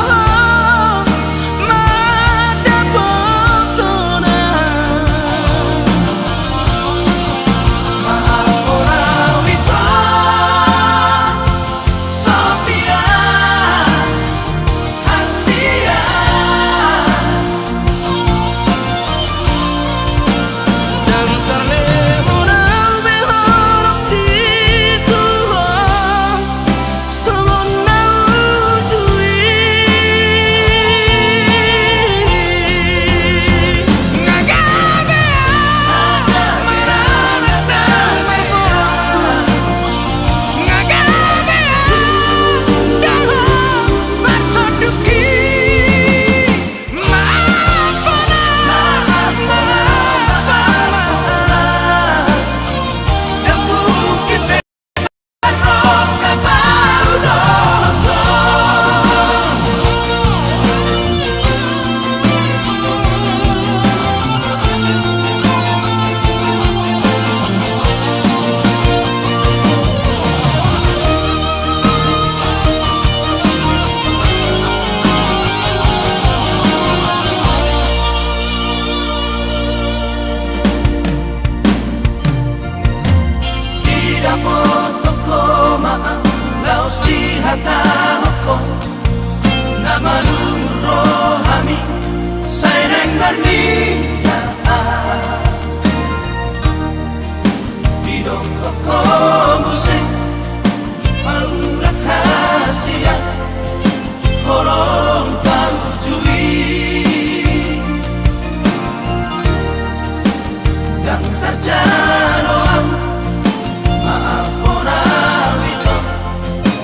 laos di hatahoko namanungun rohami saireng garnia di dong toko musik pangrakasya kolong tahu jui dan terjaloang maafona wito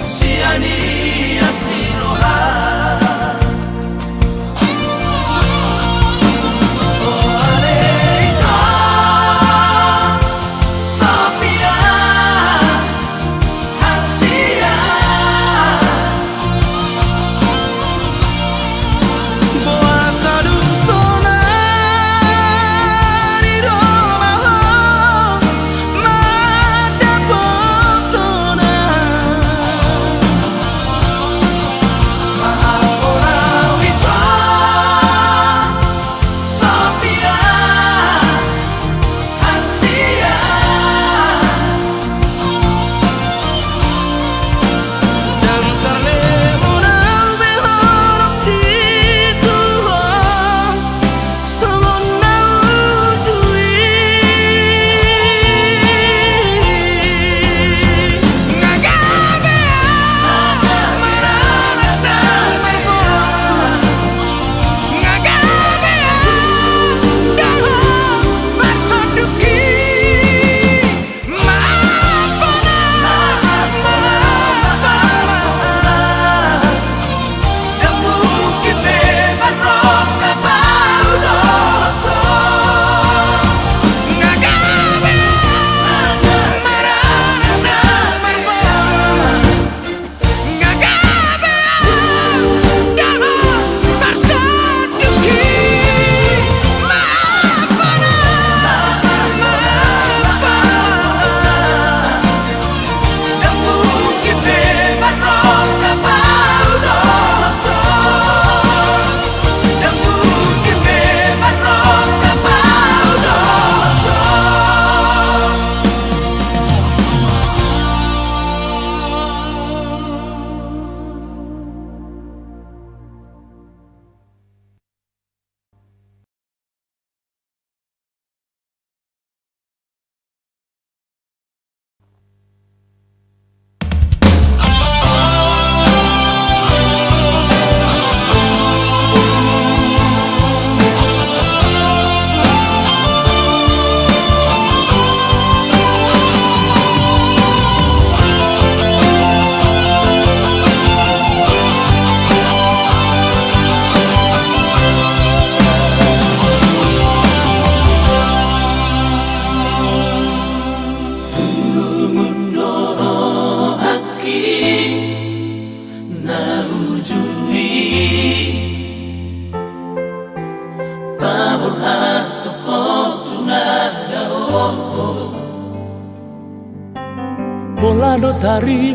siani asli roha oh aleita Sofia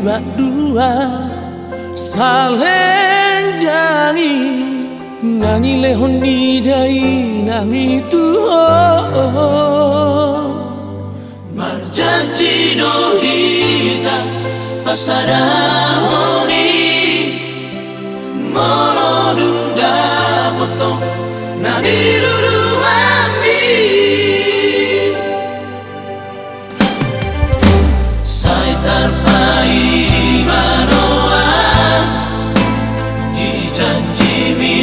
berdua saling jangi nani lehon ni dai nami tu marjanji do hita pasara honi molodum da potong nani dulu ami sai tarpai manoa di janjimi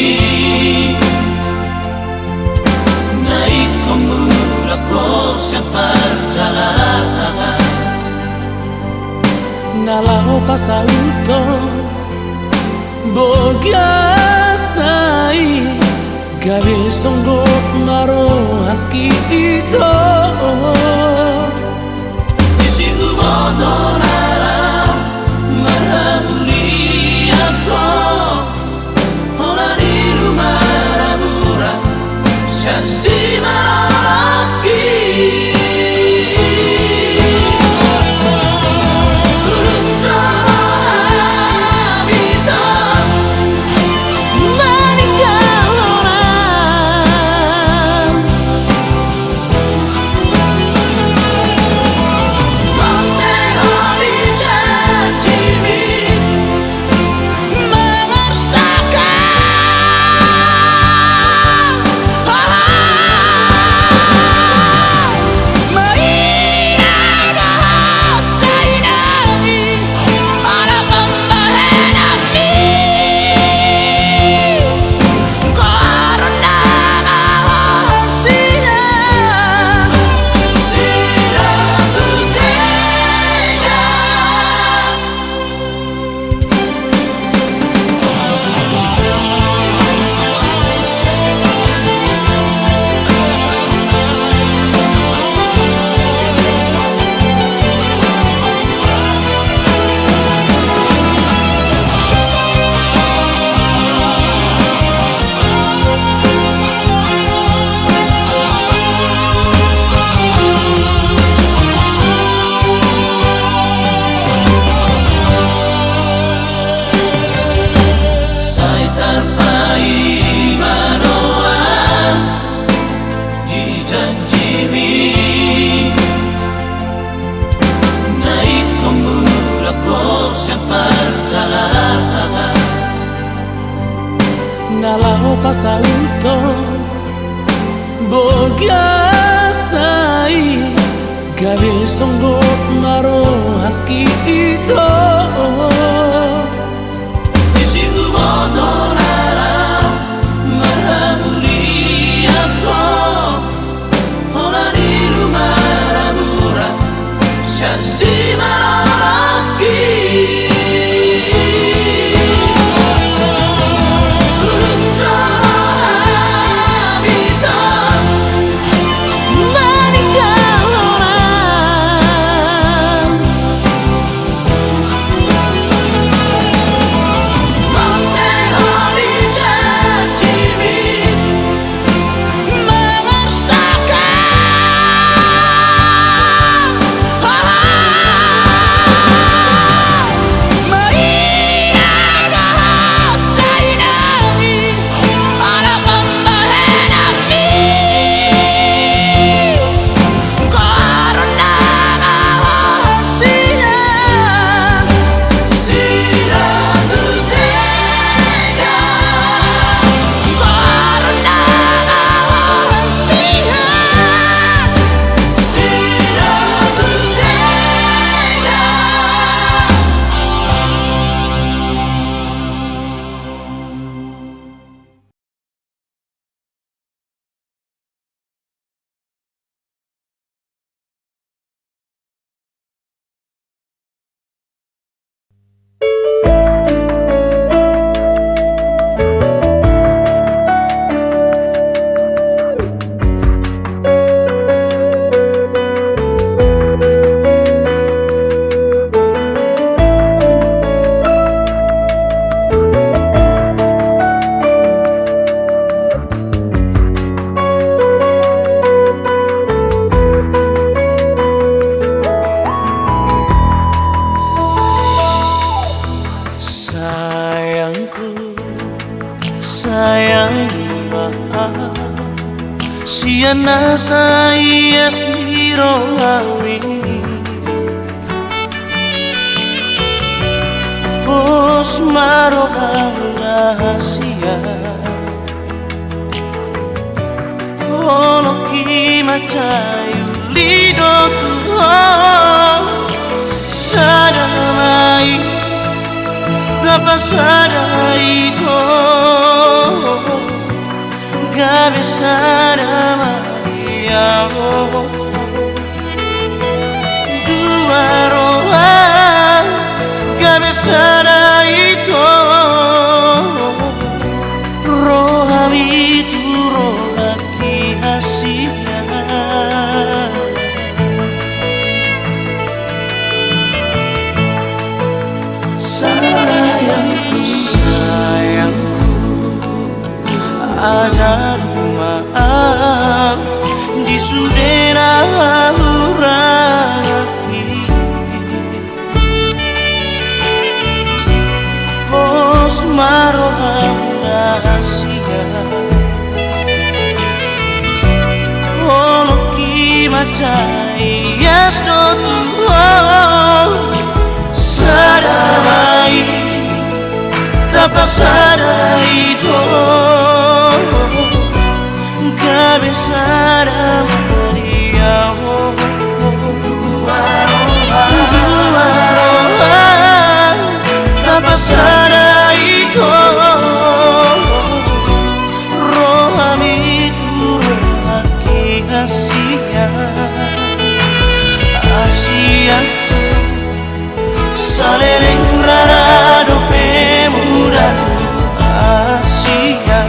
naik komula ko siapa jalan nalao pasalto bogias tai gabe songgo maro haki ito isi ubodonara marhamuli ako hola di rumah rabura syasi maraki nalao pasalto bogias tai gabe songgo maro haki ito isi ubodonara marhamuli ako hola di rumah rabura syasi maraki Sayangku, sayangku, siana saya siroawi, pos marohang rahasia, ono kimacayu lido tuh sadamai. Dapat sadari ko gabi sadama dia dua roha gabi sadari to roha itu roha kihasia. Ada rumah di sudena huraki, pos marohang rahasia, ono kimacai yasto tuh sadamai, dapat sadari to cabezara Maria, dua roha tak pasara itu roha itu roha Asia, Asia salering rado pemuda Asia.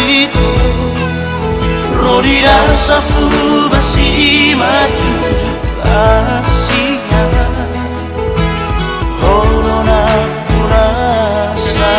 Itu Rodi dan sapu basi maju Asia. Horona kurasa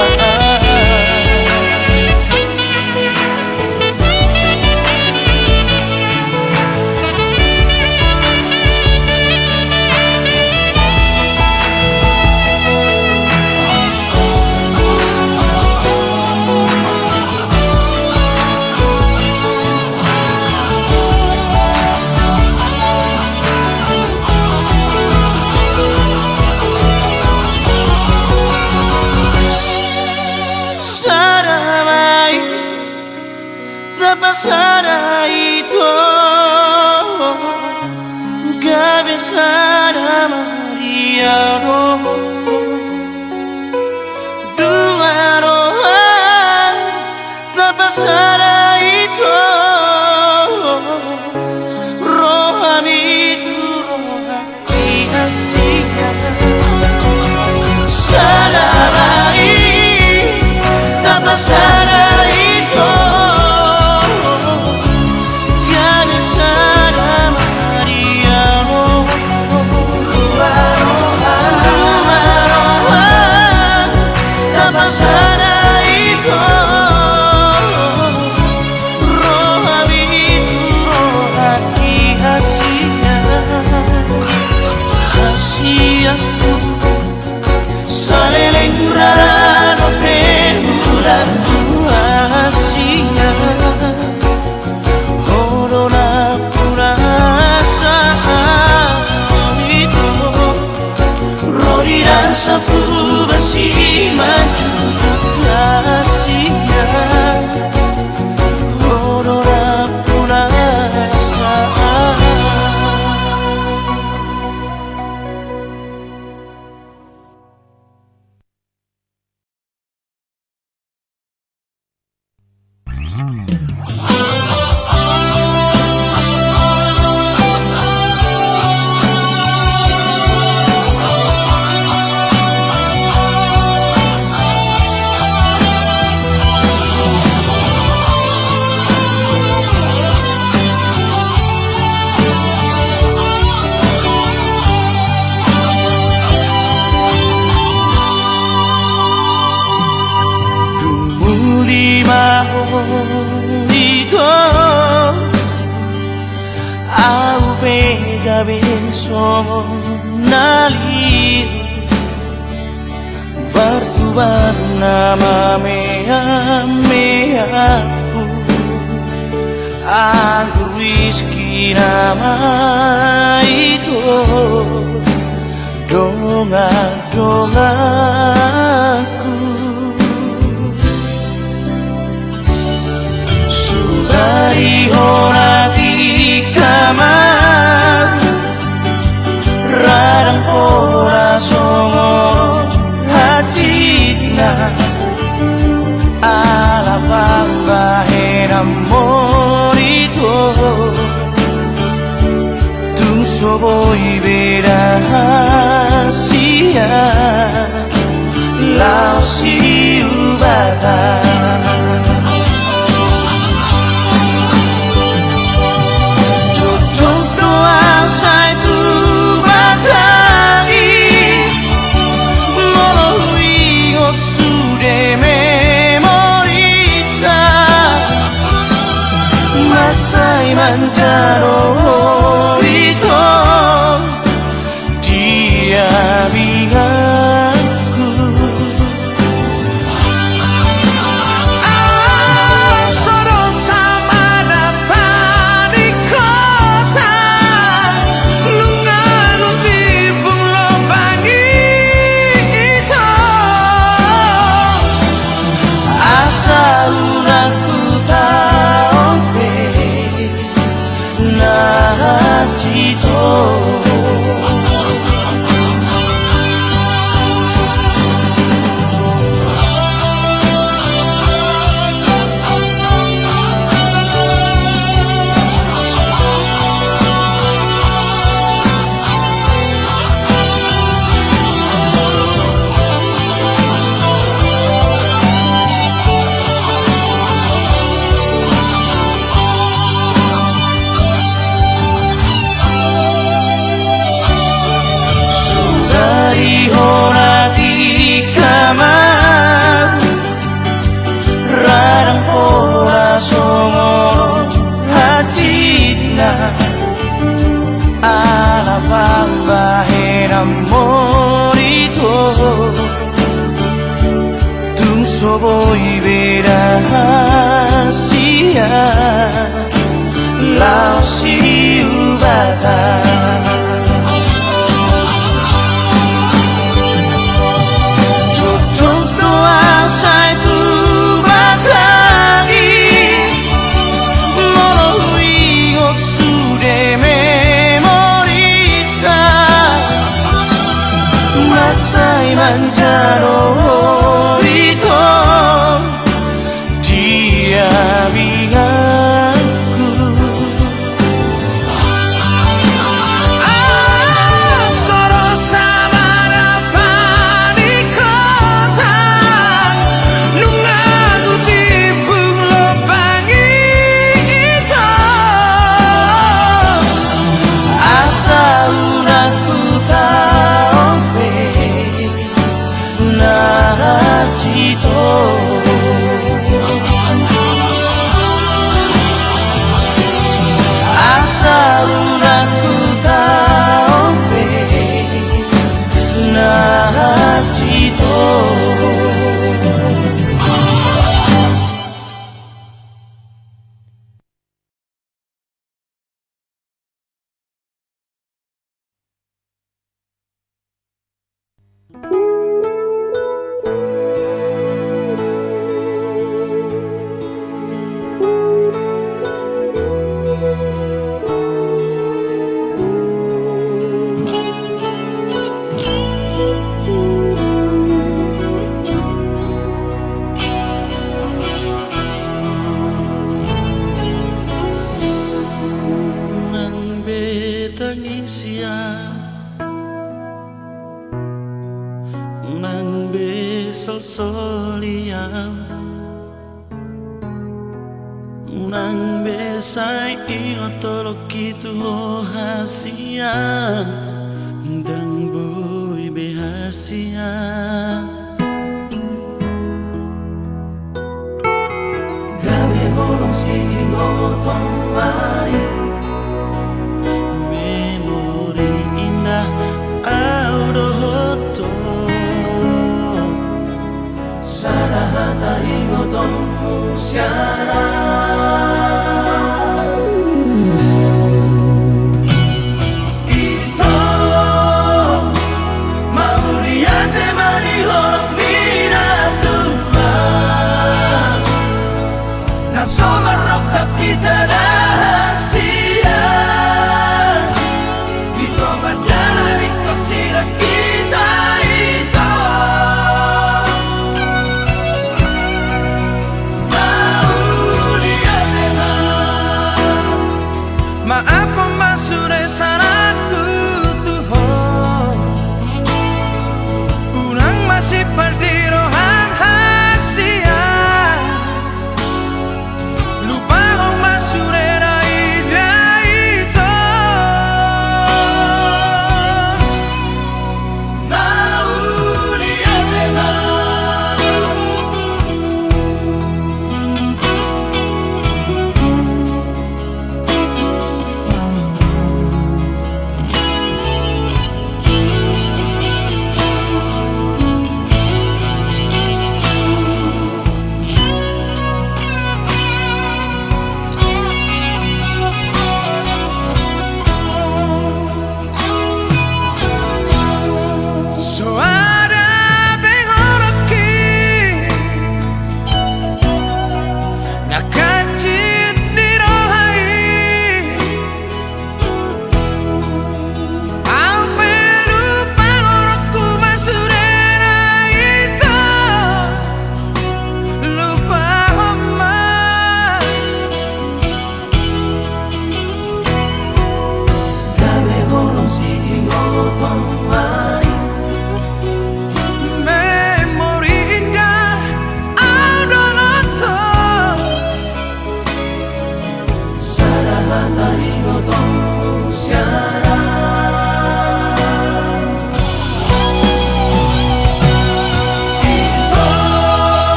pasara itu gabi sada Maria dua roha tak pasara itu roha itu roha Asia. Salamai tak pasara itu sapu basi maju Asia. Horona kurasa bersama nali bertubar nama meaku aku rizki nama itu dongaku Sudari ora di kamar radang ora songo hajina ala babahe namorito tung soboi berahasia lau si ubata Manjaro itu dia bingaku Soro sama dapat di kota Lungalu di lubang itu Asa uratku tahu Najito ora di kamar radang ora songo hajina ala babahe namorito tung soboi berahasia lau si ubata Manjaro itu dia bingaku Soro sama dapat di kota Lungaku timbung lubang itu Asa uratku tahu Najito Asa uratku tahu Najito Nang besel soliam Nang besai iotolo kitu hasia Dang boy behasia Gawe holong sigi ngotong mai Memori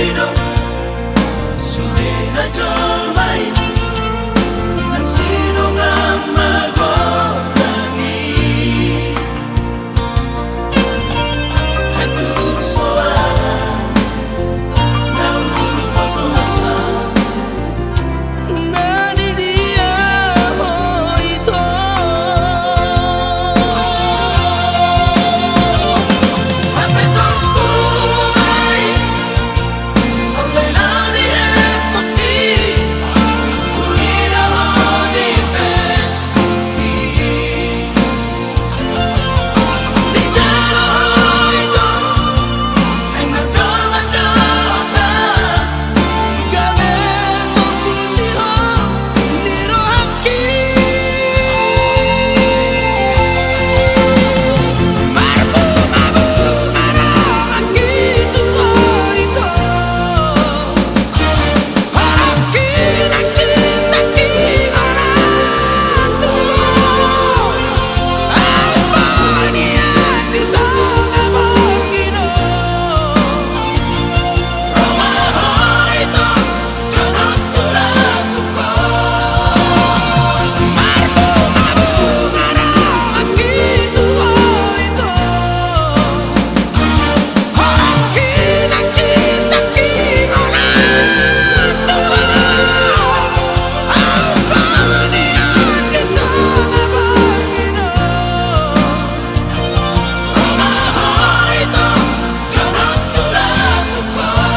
hidup sulit jolmai nang sinungang magotangi itu suara nang putusa nani dia itu hape tunggu mai oleh nani empati kuida di Facebook di jalan itu ay markongan dota gabe soku siro niro haki marbunga-bunga haki tua itu haraki nang cinta gimana tua albanian di tengah bangino Romaho itu jangan kulakukan marbunga-bunga haki tua itu haraki nang cinta gimana tua albanian di tengah bangino Romaho itu jangan kulakukan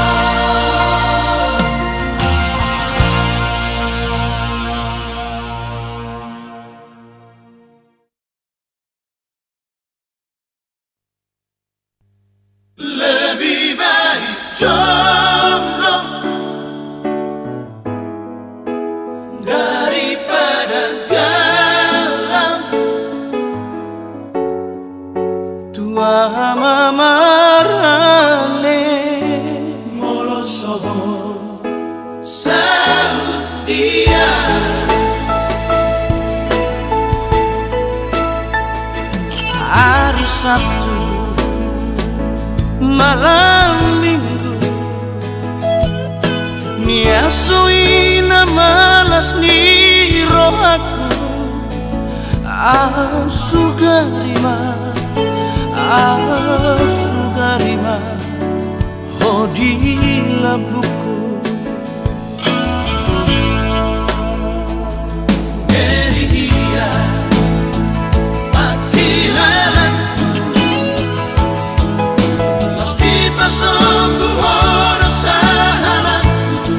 lebih baik jomblo daripada galau tua mamarane moloso saut dia hari Sabtu malam minggu niasuina malas ni rohaku sugarima hodila buku Gerihia patilalantu Pasti pasangku hora sahalatku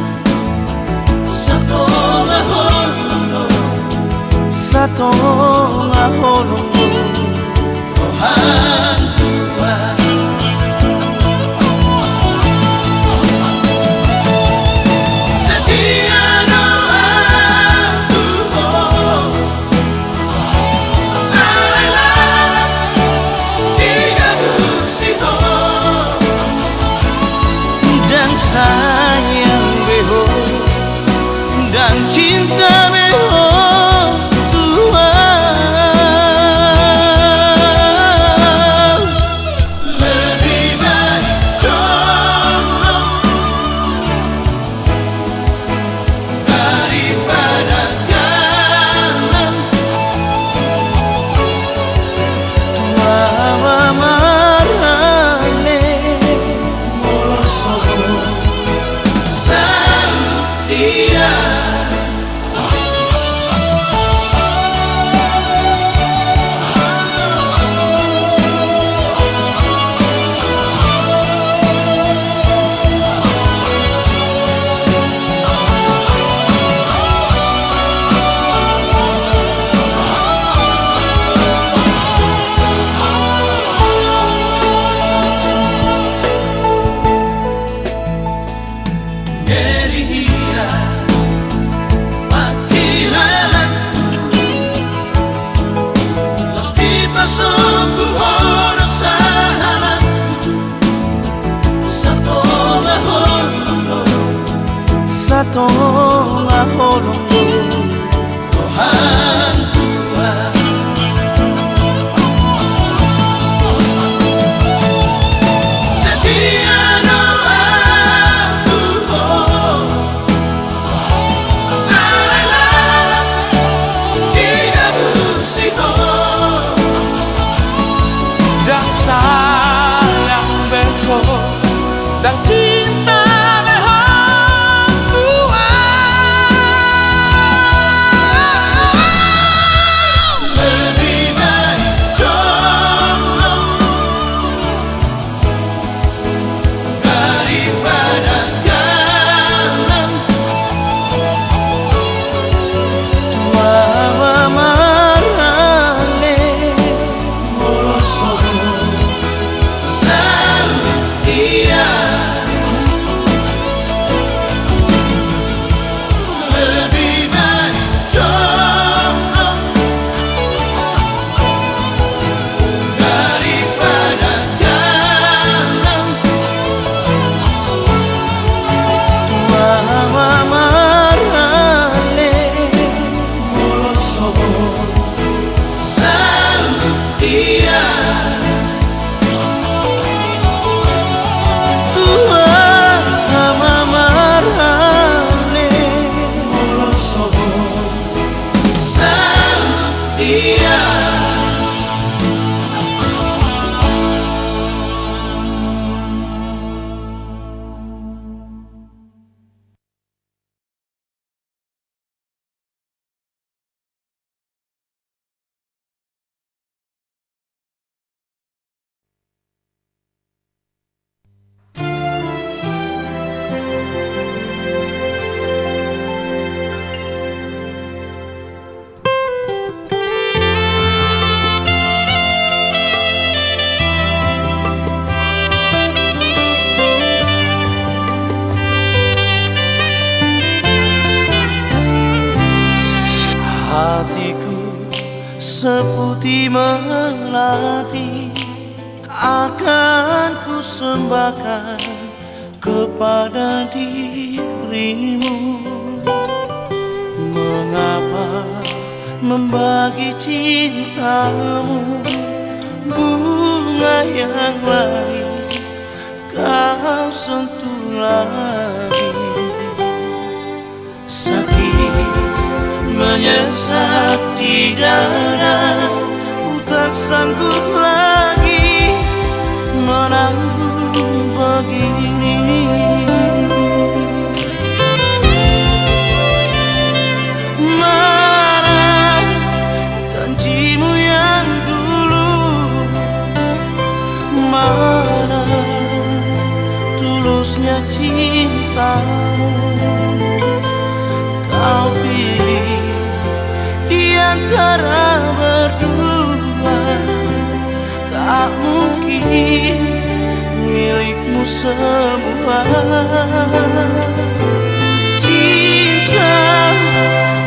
Satonga holongo Tuhan tua setia doaku alelala tiga bersih dan sayang beho dan cinta beho Tuhan lebih baik jomblo daripada galau tua mamarane moloso saut dia Gerihia patilalantu Pasti pasangku hora sahalatku Satonga holongo Tuhan tua setia doaku seputih melati akan ku sembahkan kepada dirimu. Mengapa membagi cintamu, bunga yang lain kau sentuh lagi. Sakit menyesat di dada, ku tak sanggup lagi menanggung begini. Mana janjimu yang dulu, mana tulusnya cintamu. Kau pilih di antara berdua, tak mungkin milikmu semua. Cinta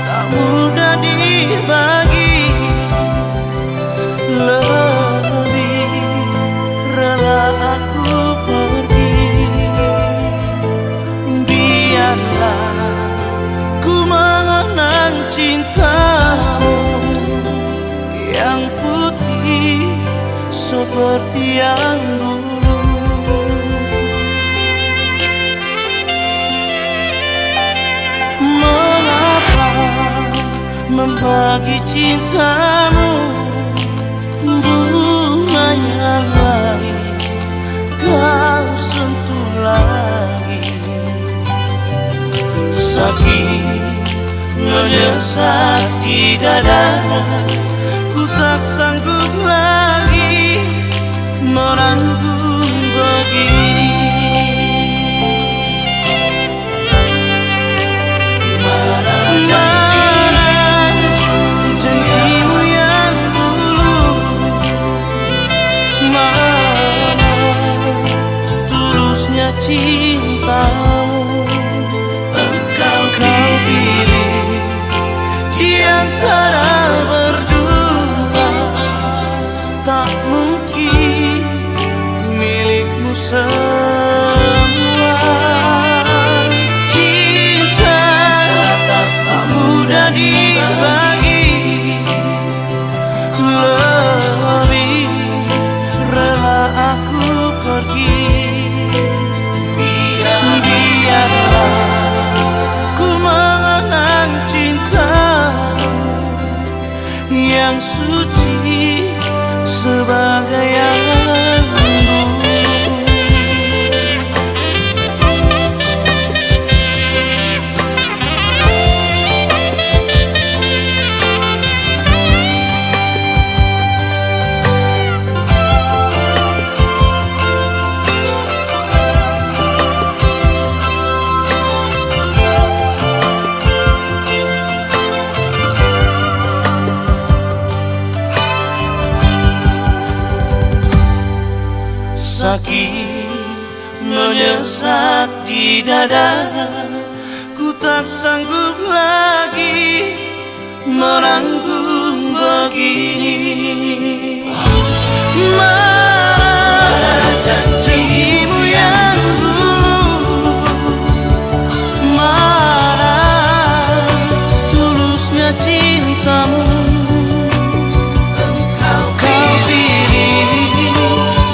tak mudah dibagi, lebih rela aku pergi. Biarlah ku mengenang cintamu yang putih seperti yang dulu. Mengapa membagi cintamu, bunga yang lain kau sentuh lagi. Sakit menyesat di dada, ku tak sanggup lagi menanggung begini. Mana janjimu yang dulu, mana tulusnya cintamu. Engkau pilih di antara berdua, tak mungkin milikmu semua. Cinta tak mudah dibagi, lebih rela aku pergi. Biarlah ku mengenang cintamu yang suci sebagai yang dulu. Sakit menyesat di dada, ku tak sanggup lagi menanggung begini. Mana janjimu yang dulu, mana tulusnya cintamu. Engkau pilih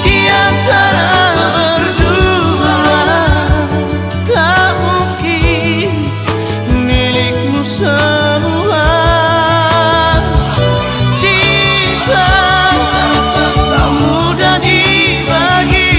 di antara berdua, tak mungkin milikmu semua. Cinta tak mudah dibagi,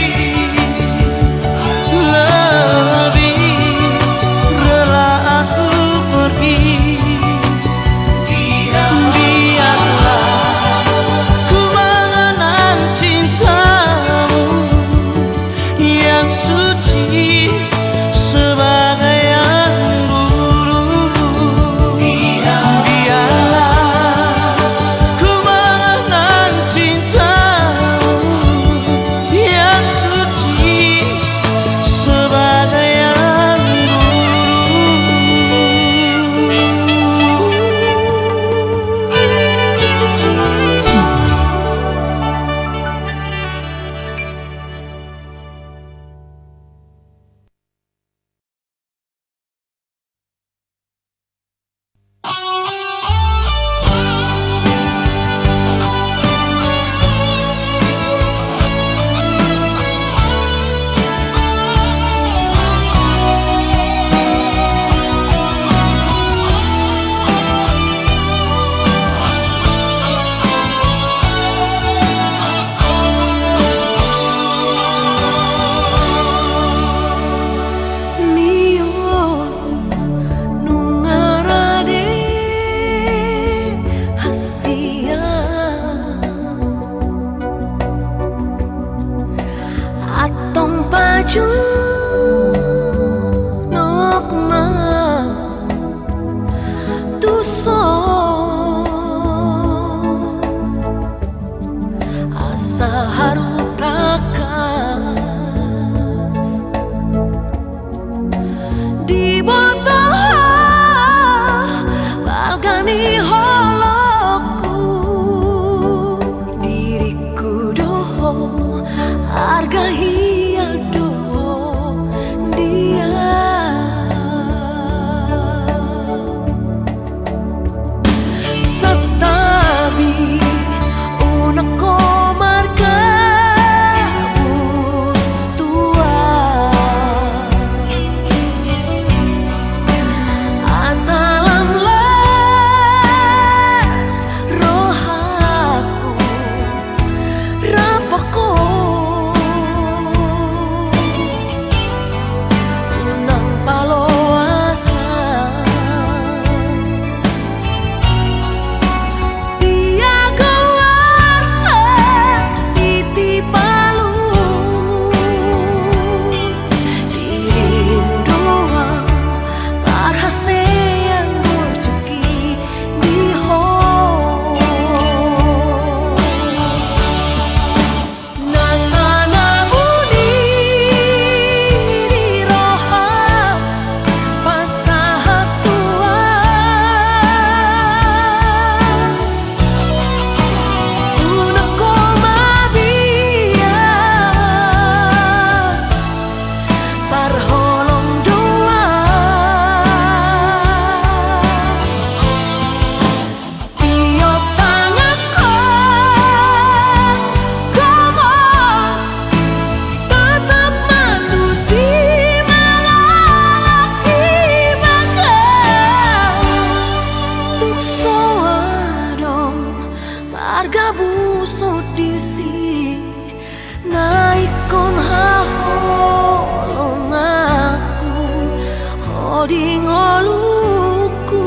Oding oluku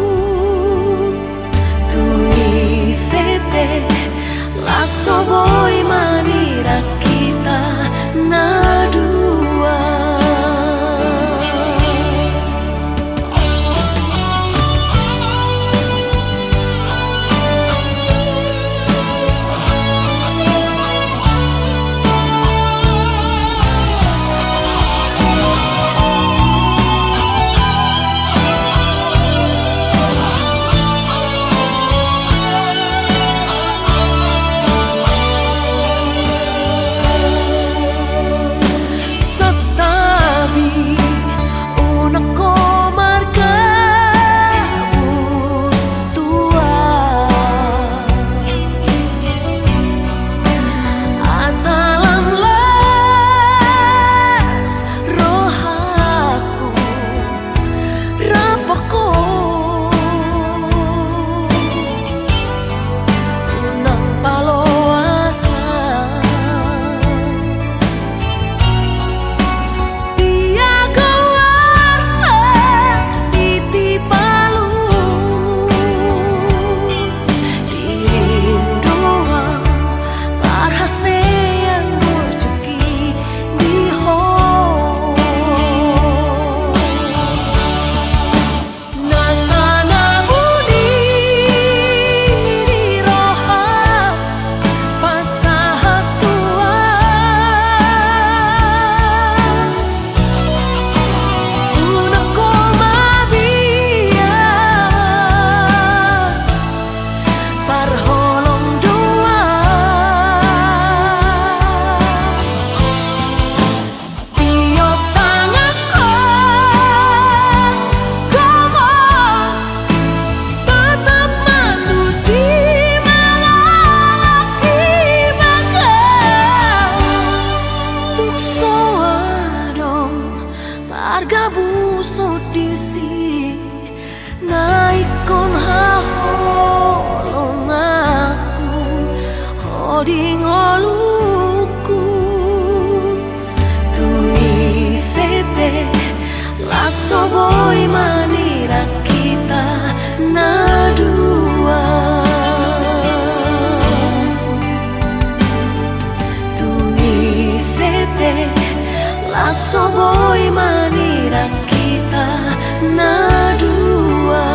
tuli sete lasso boy manira kita na dua. Oding oluku tuli sete lasso boy manira kita na dua. Tuli sete lasso boy manira kita na dua.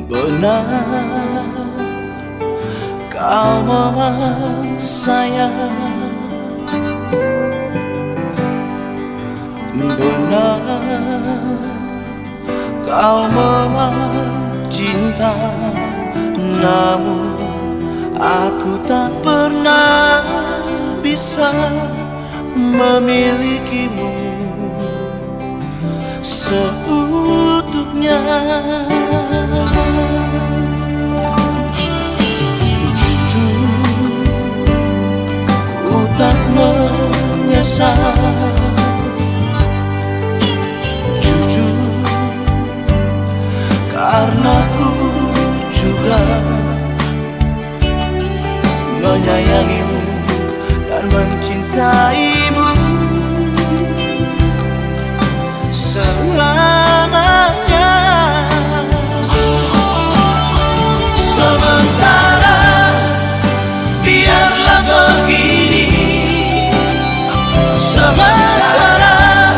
Benar kau memang sayang, benar kau memang cinta, namun aku tak pernah bisa memilikimu seutuhnya. Jujur, ku tak menyesal. Jujur, karena ku juga menyayangimu dan mencintaimu selamanya. Sementara biarlah begini, sementara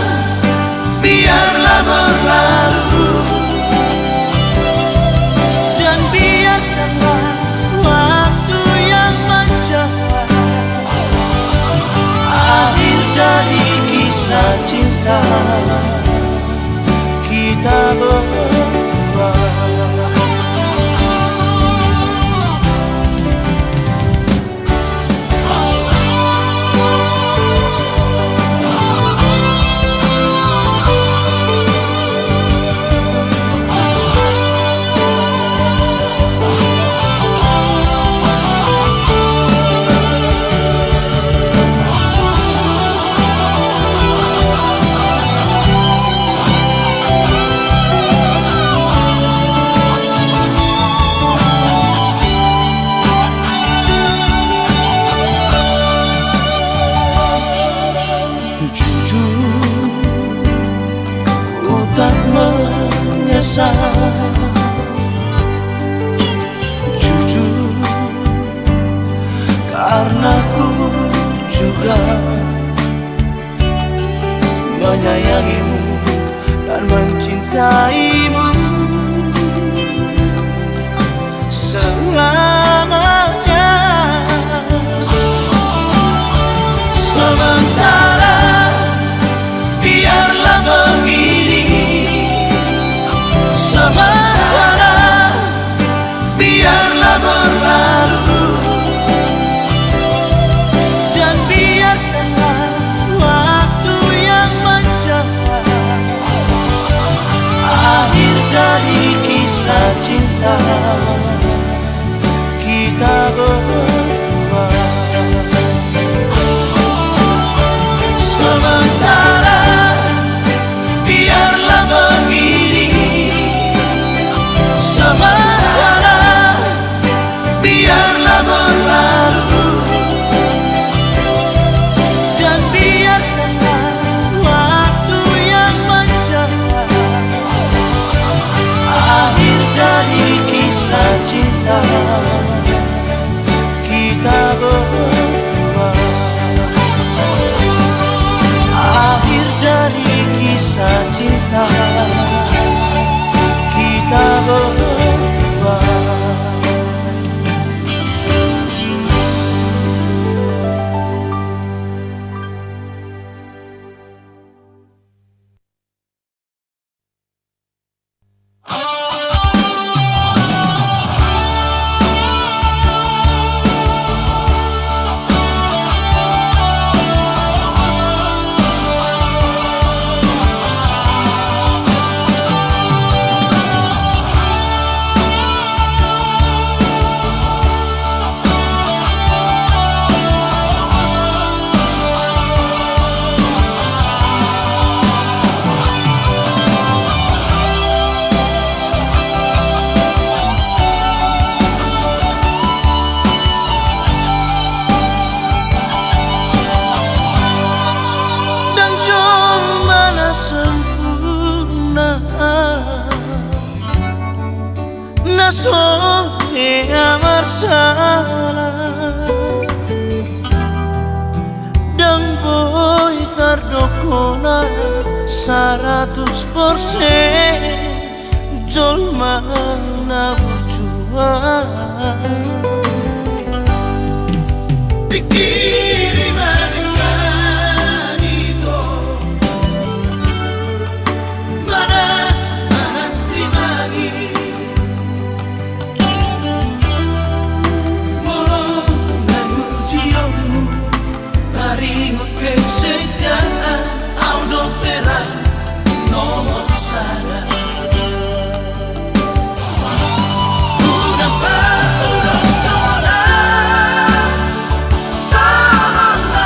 biarlah berlalu, dan biarkanlah waktu yang menjawab akhir dari kisah cinta kita berdua. Jujur, karena ku juga menyayangimu dan mencintaimu selamanya. Sementara biarlah begini, sementara biarlah berlalu, dan biarkanlah waktu yang menjawab akhir dari kisah cinta kita berdua. Sementara biarlah begini, sementara biarlah berlalu, dan biarkanlah waktu yang menjawab akhir dari kisah cinta kita berdua. Akhir dari kisah cinta kita berdua. Soy amarsala dan boy tardokona 100% Jolma na berjuang Pikirin dengan itu Mana rimani Molo nangujianmu Taringot kesejahteraan Audo pera nomor sana Una pa, una sola Sama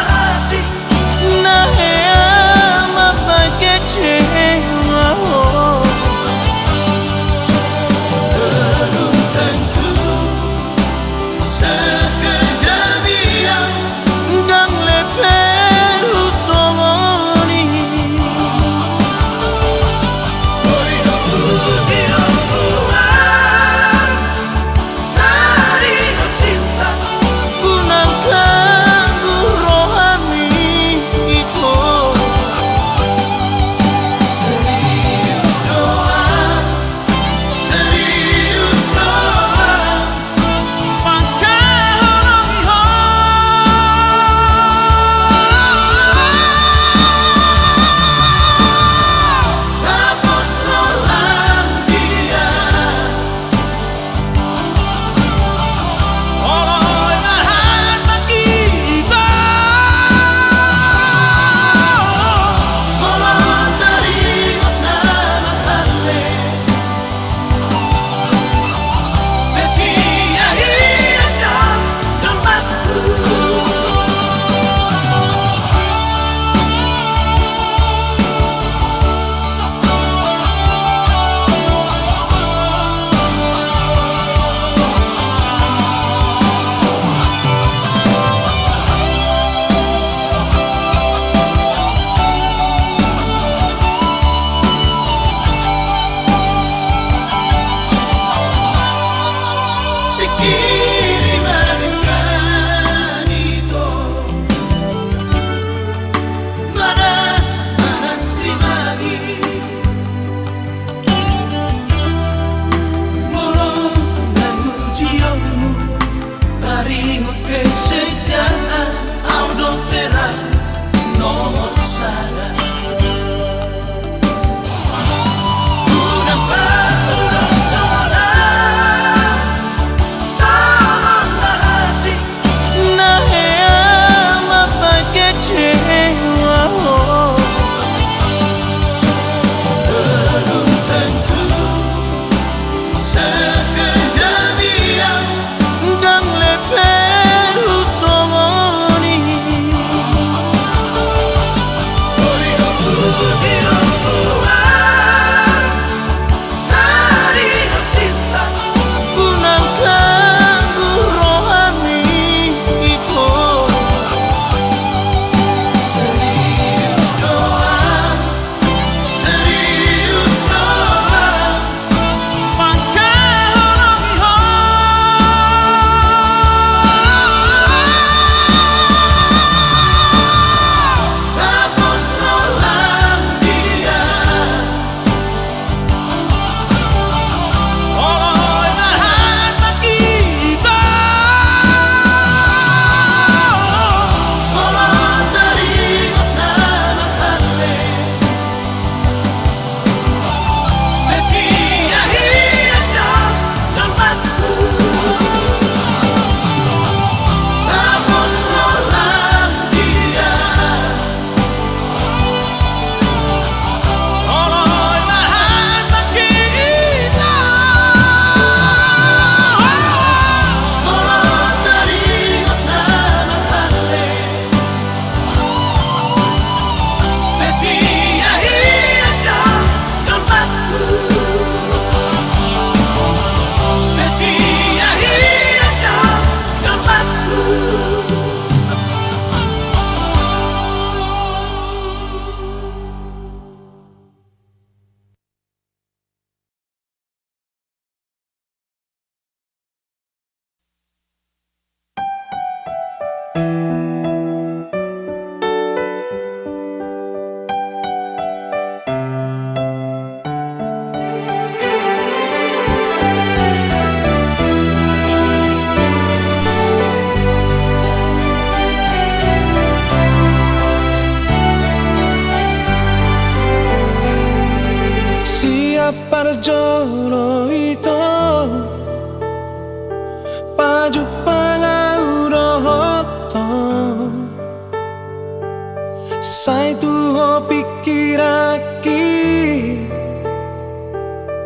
Sai tuho pikiraki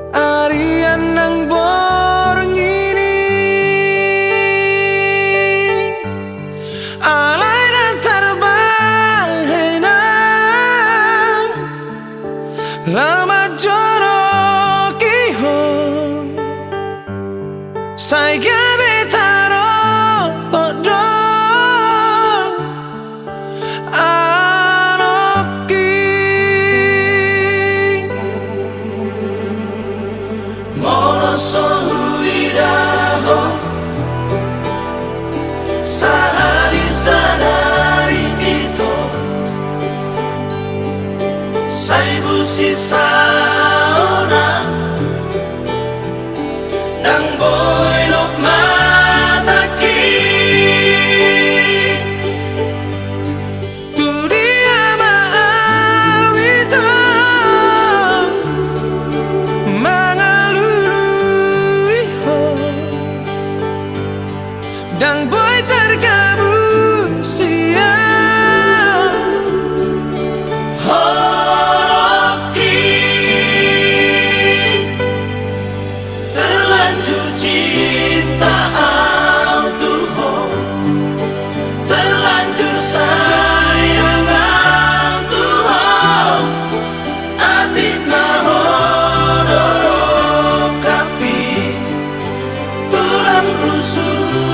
Arian nang borong ini Alay dan terbang henang Lama jorok iho Sai gabe taro todo Sohuiraho Sahari sadari itu Saibu sisaona Nang boylok mataki Tu dia maawito Dan boy tergabung siang Horoki Terlanjur cinta autuho Terlanjur sayang autuho Atik mahodoro kapi Tulang rusuk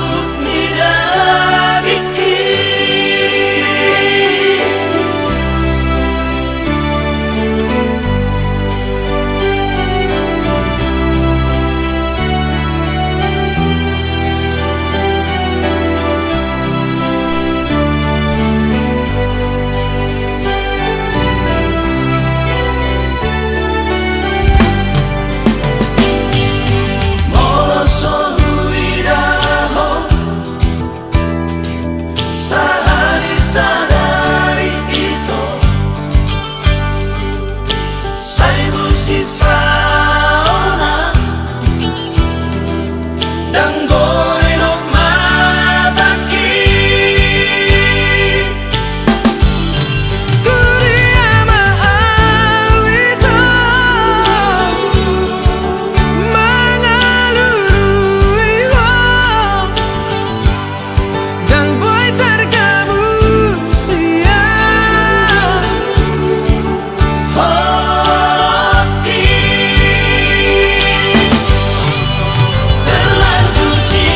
Saona Dang boylok mataki Kuria maawito Mengalului Dan boy tergabung siang Terlanjur cinta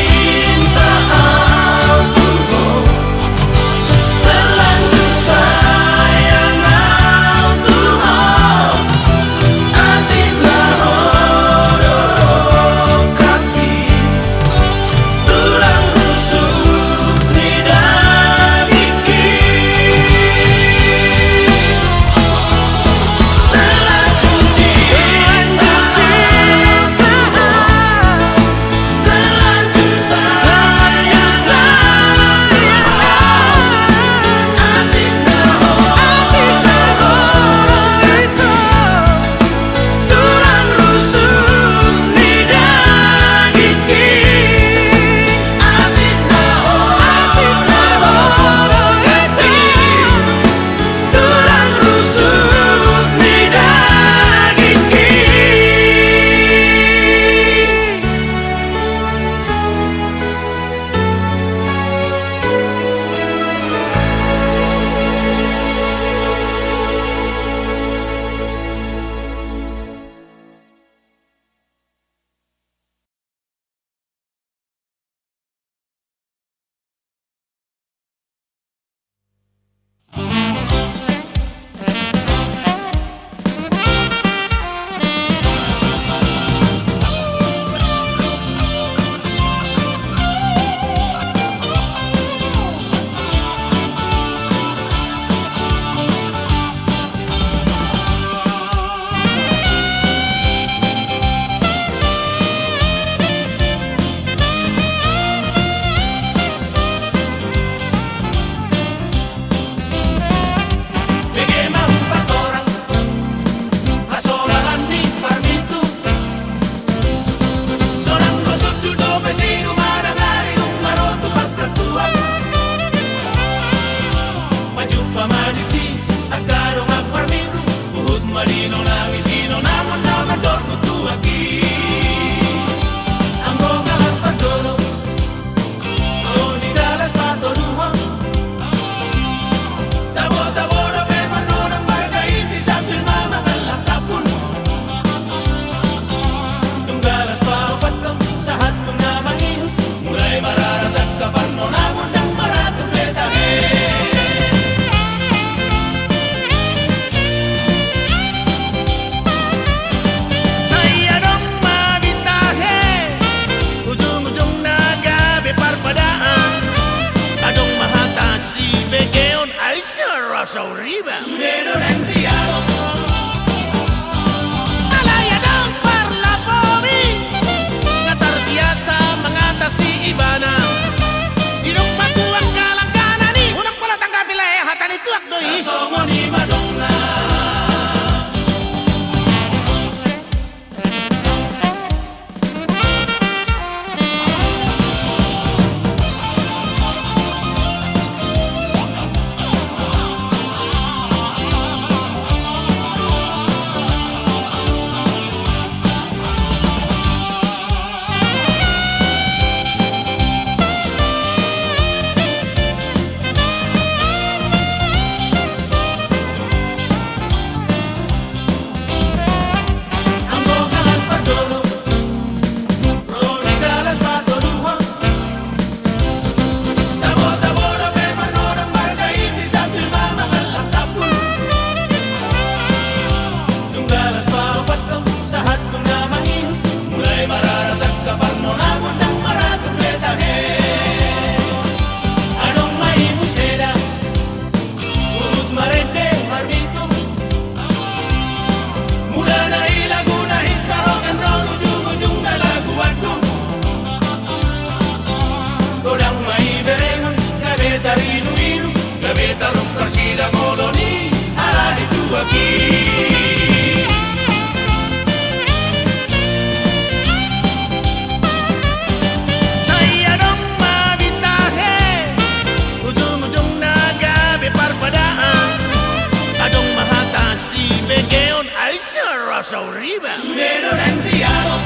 arriba. Sudero lentiano,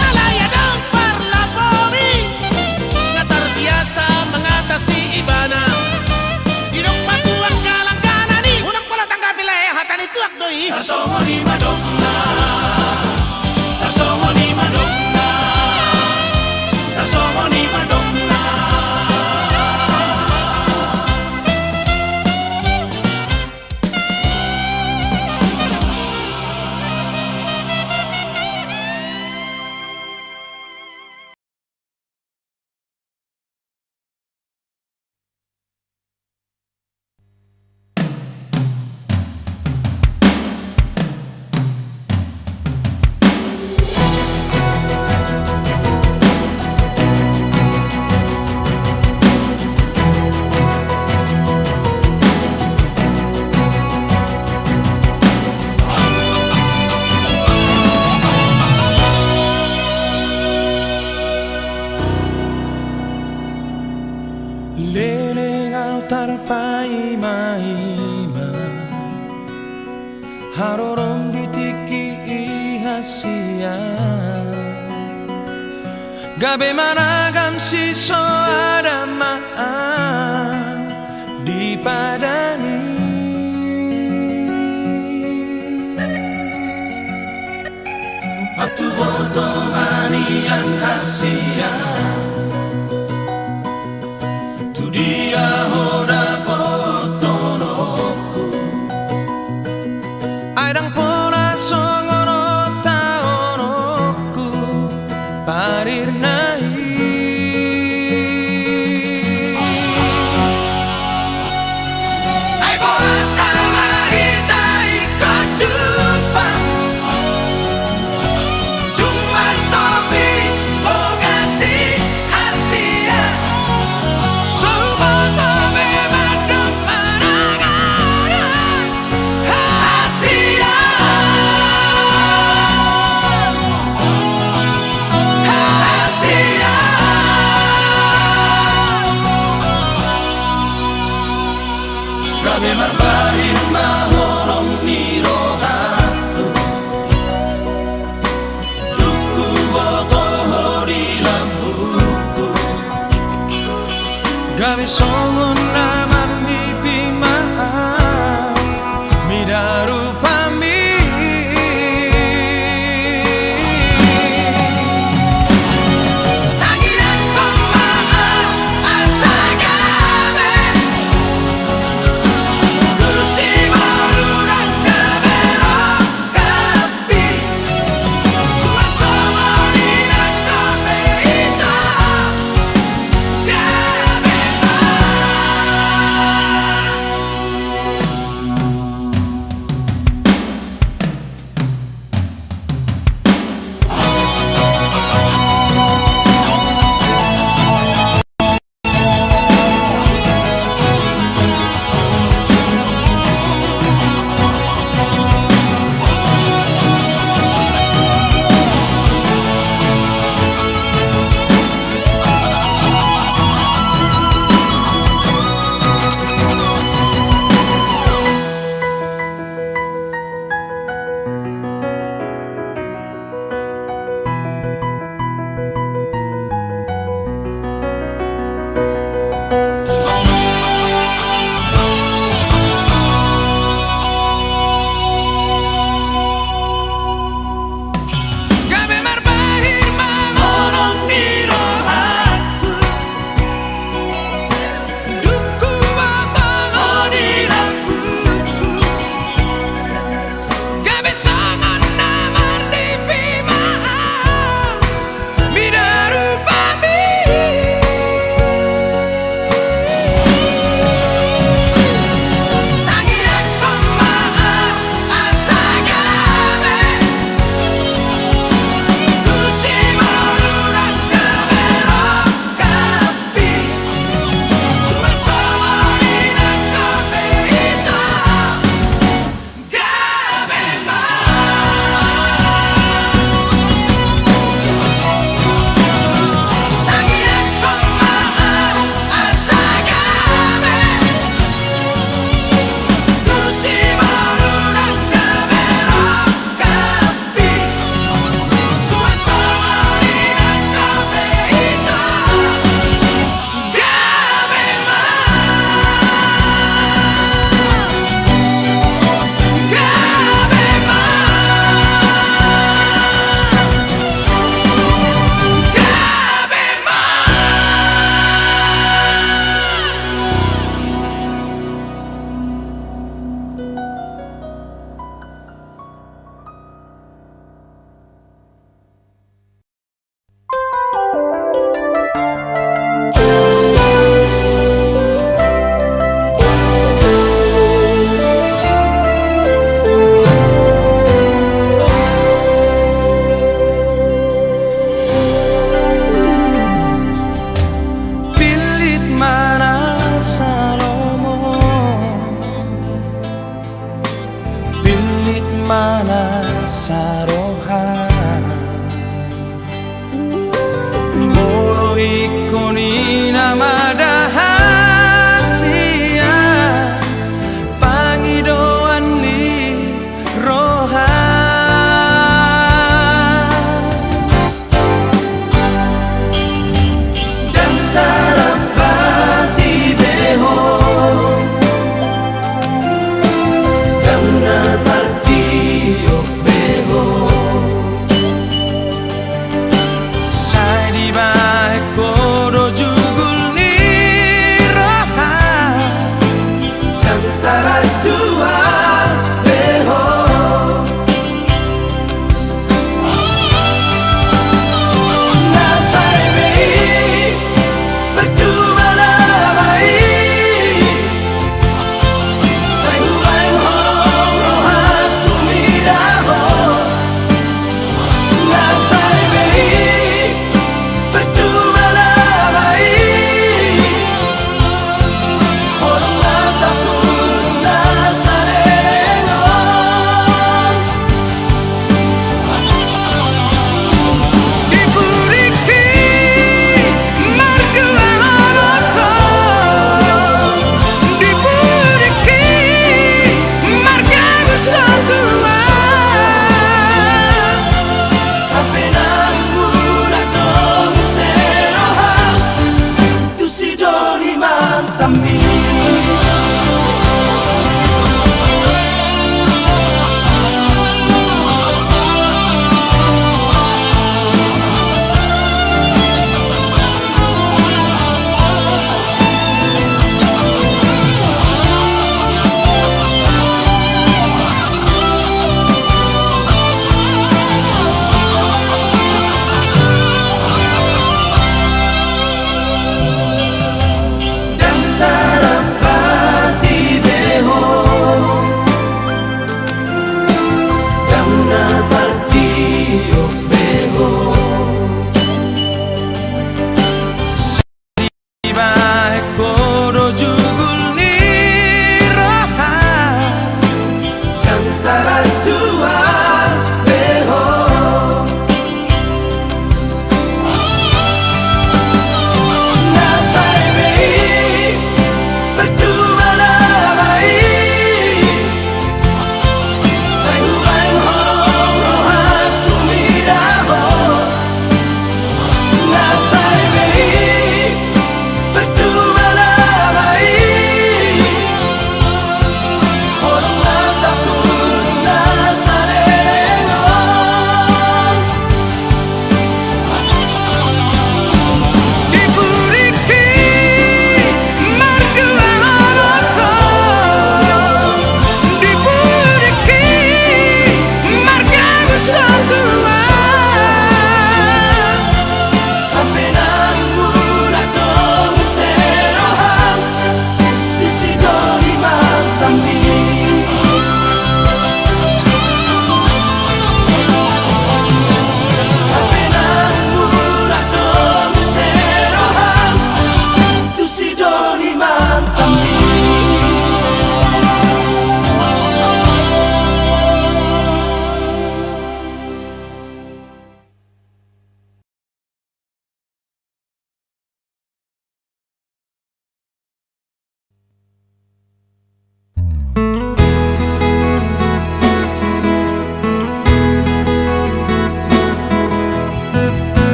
Malaya dong parla Bobby, nga terbiasa mengatasi ibana. Hidup patuang kalanggana ni, unang pala tangga bilay hatan itu akdoi. asongo ni Madonna, asongo ni Madonna, asongo ni Madonna. Leleng au tarpaima-ima Harorom ditiki ihasia Gabe maragam siso adama di padani Atu boto manian hasia, tu dia hoda botonoku. Airang pora songoro taonoku parir nai Ai boa sama hitai kocupang, dumar topi bogasi hasia. Soboto bebadok maragara Hasia, hasia. Gabe marbahir mahorong nirohaku, duku boto hori lambuku. Gabe songon naman miping mahal Midaru pami Tangiran pemaaf asa gabe, kursi baru dan kabero kapi. Suat sama di nak kape itu gabe matami.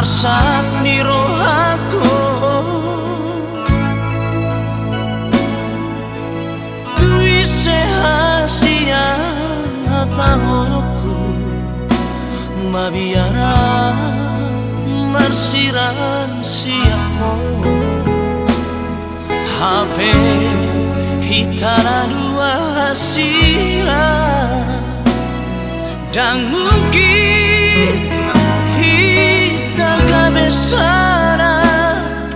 Arsak niro aku Dui sehasia hatahoku Mabiara marsiran siako HP hitara dua hasia Dan mungkin Besara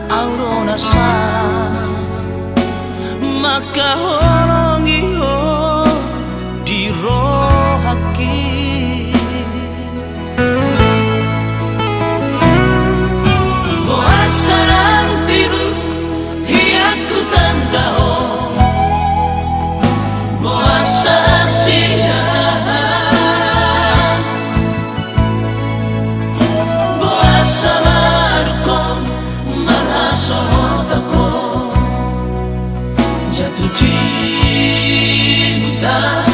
aurona sa maka holongi ho di rohaki Moasaran tiru hiaku tanda ho Moasa sia Jatuh cinta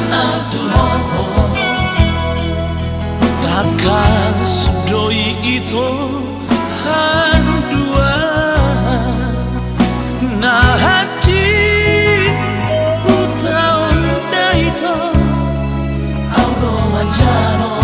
autonomo Takkan doi itu handua Na hati utaon daito Aulo manjano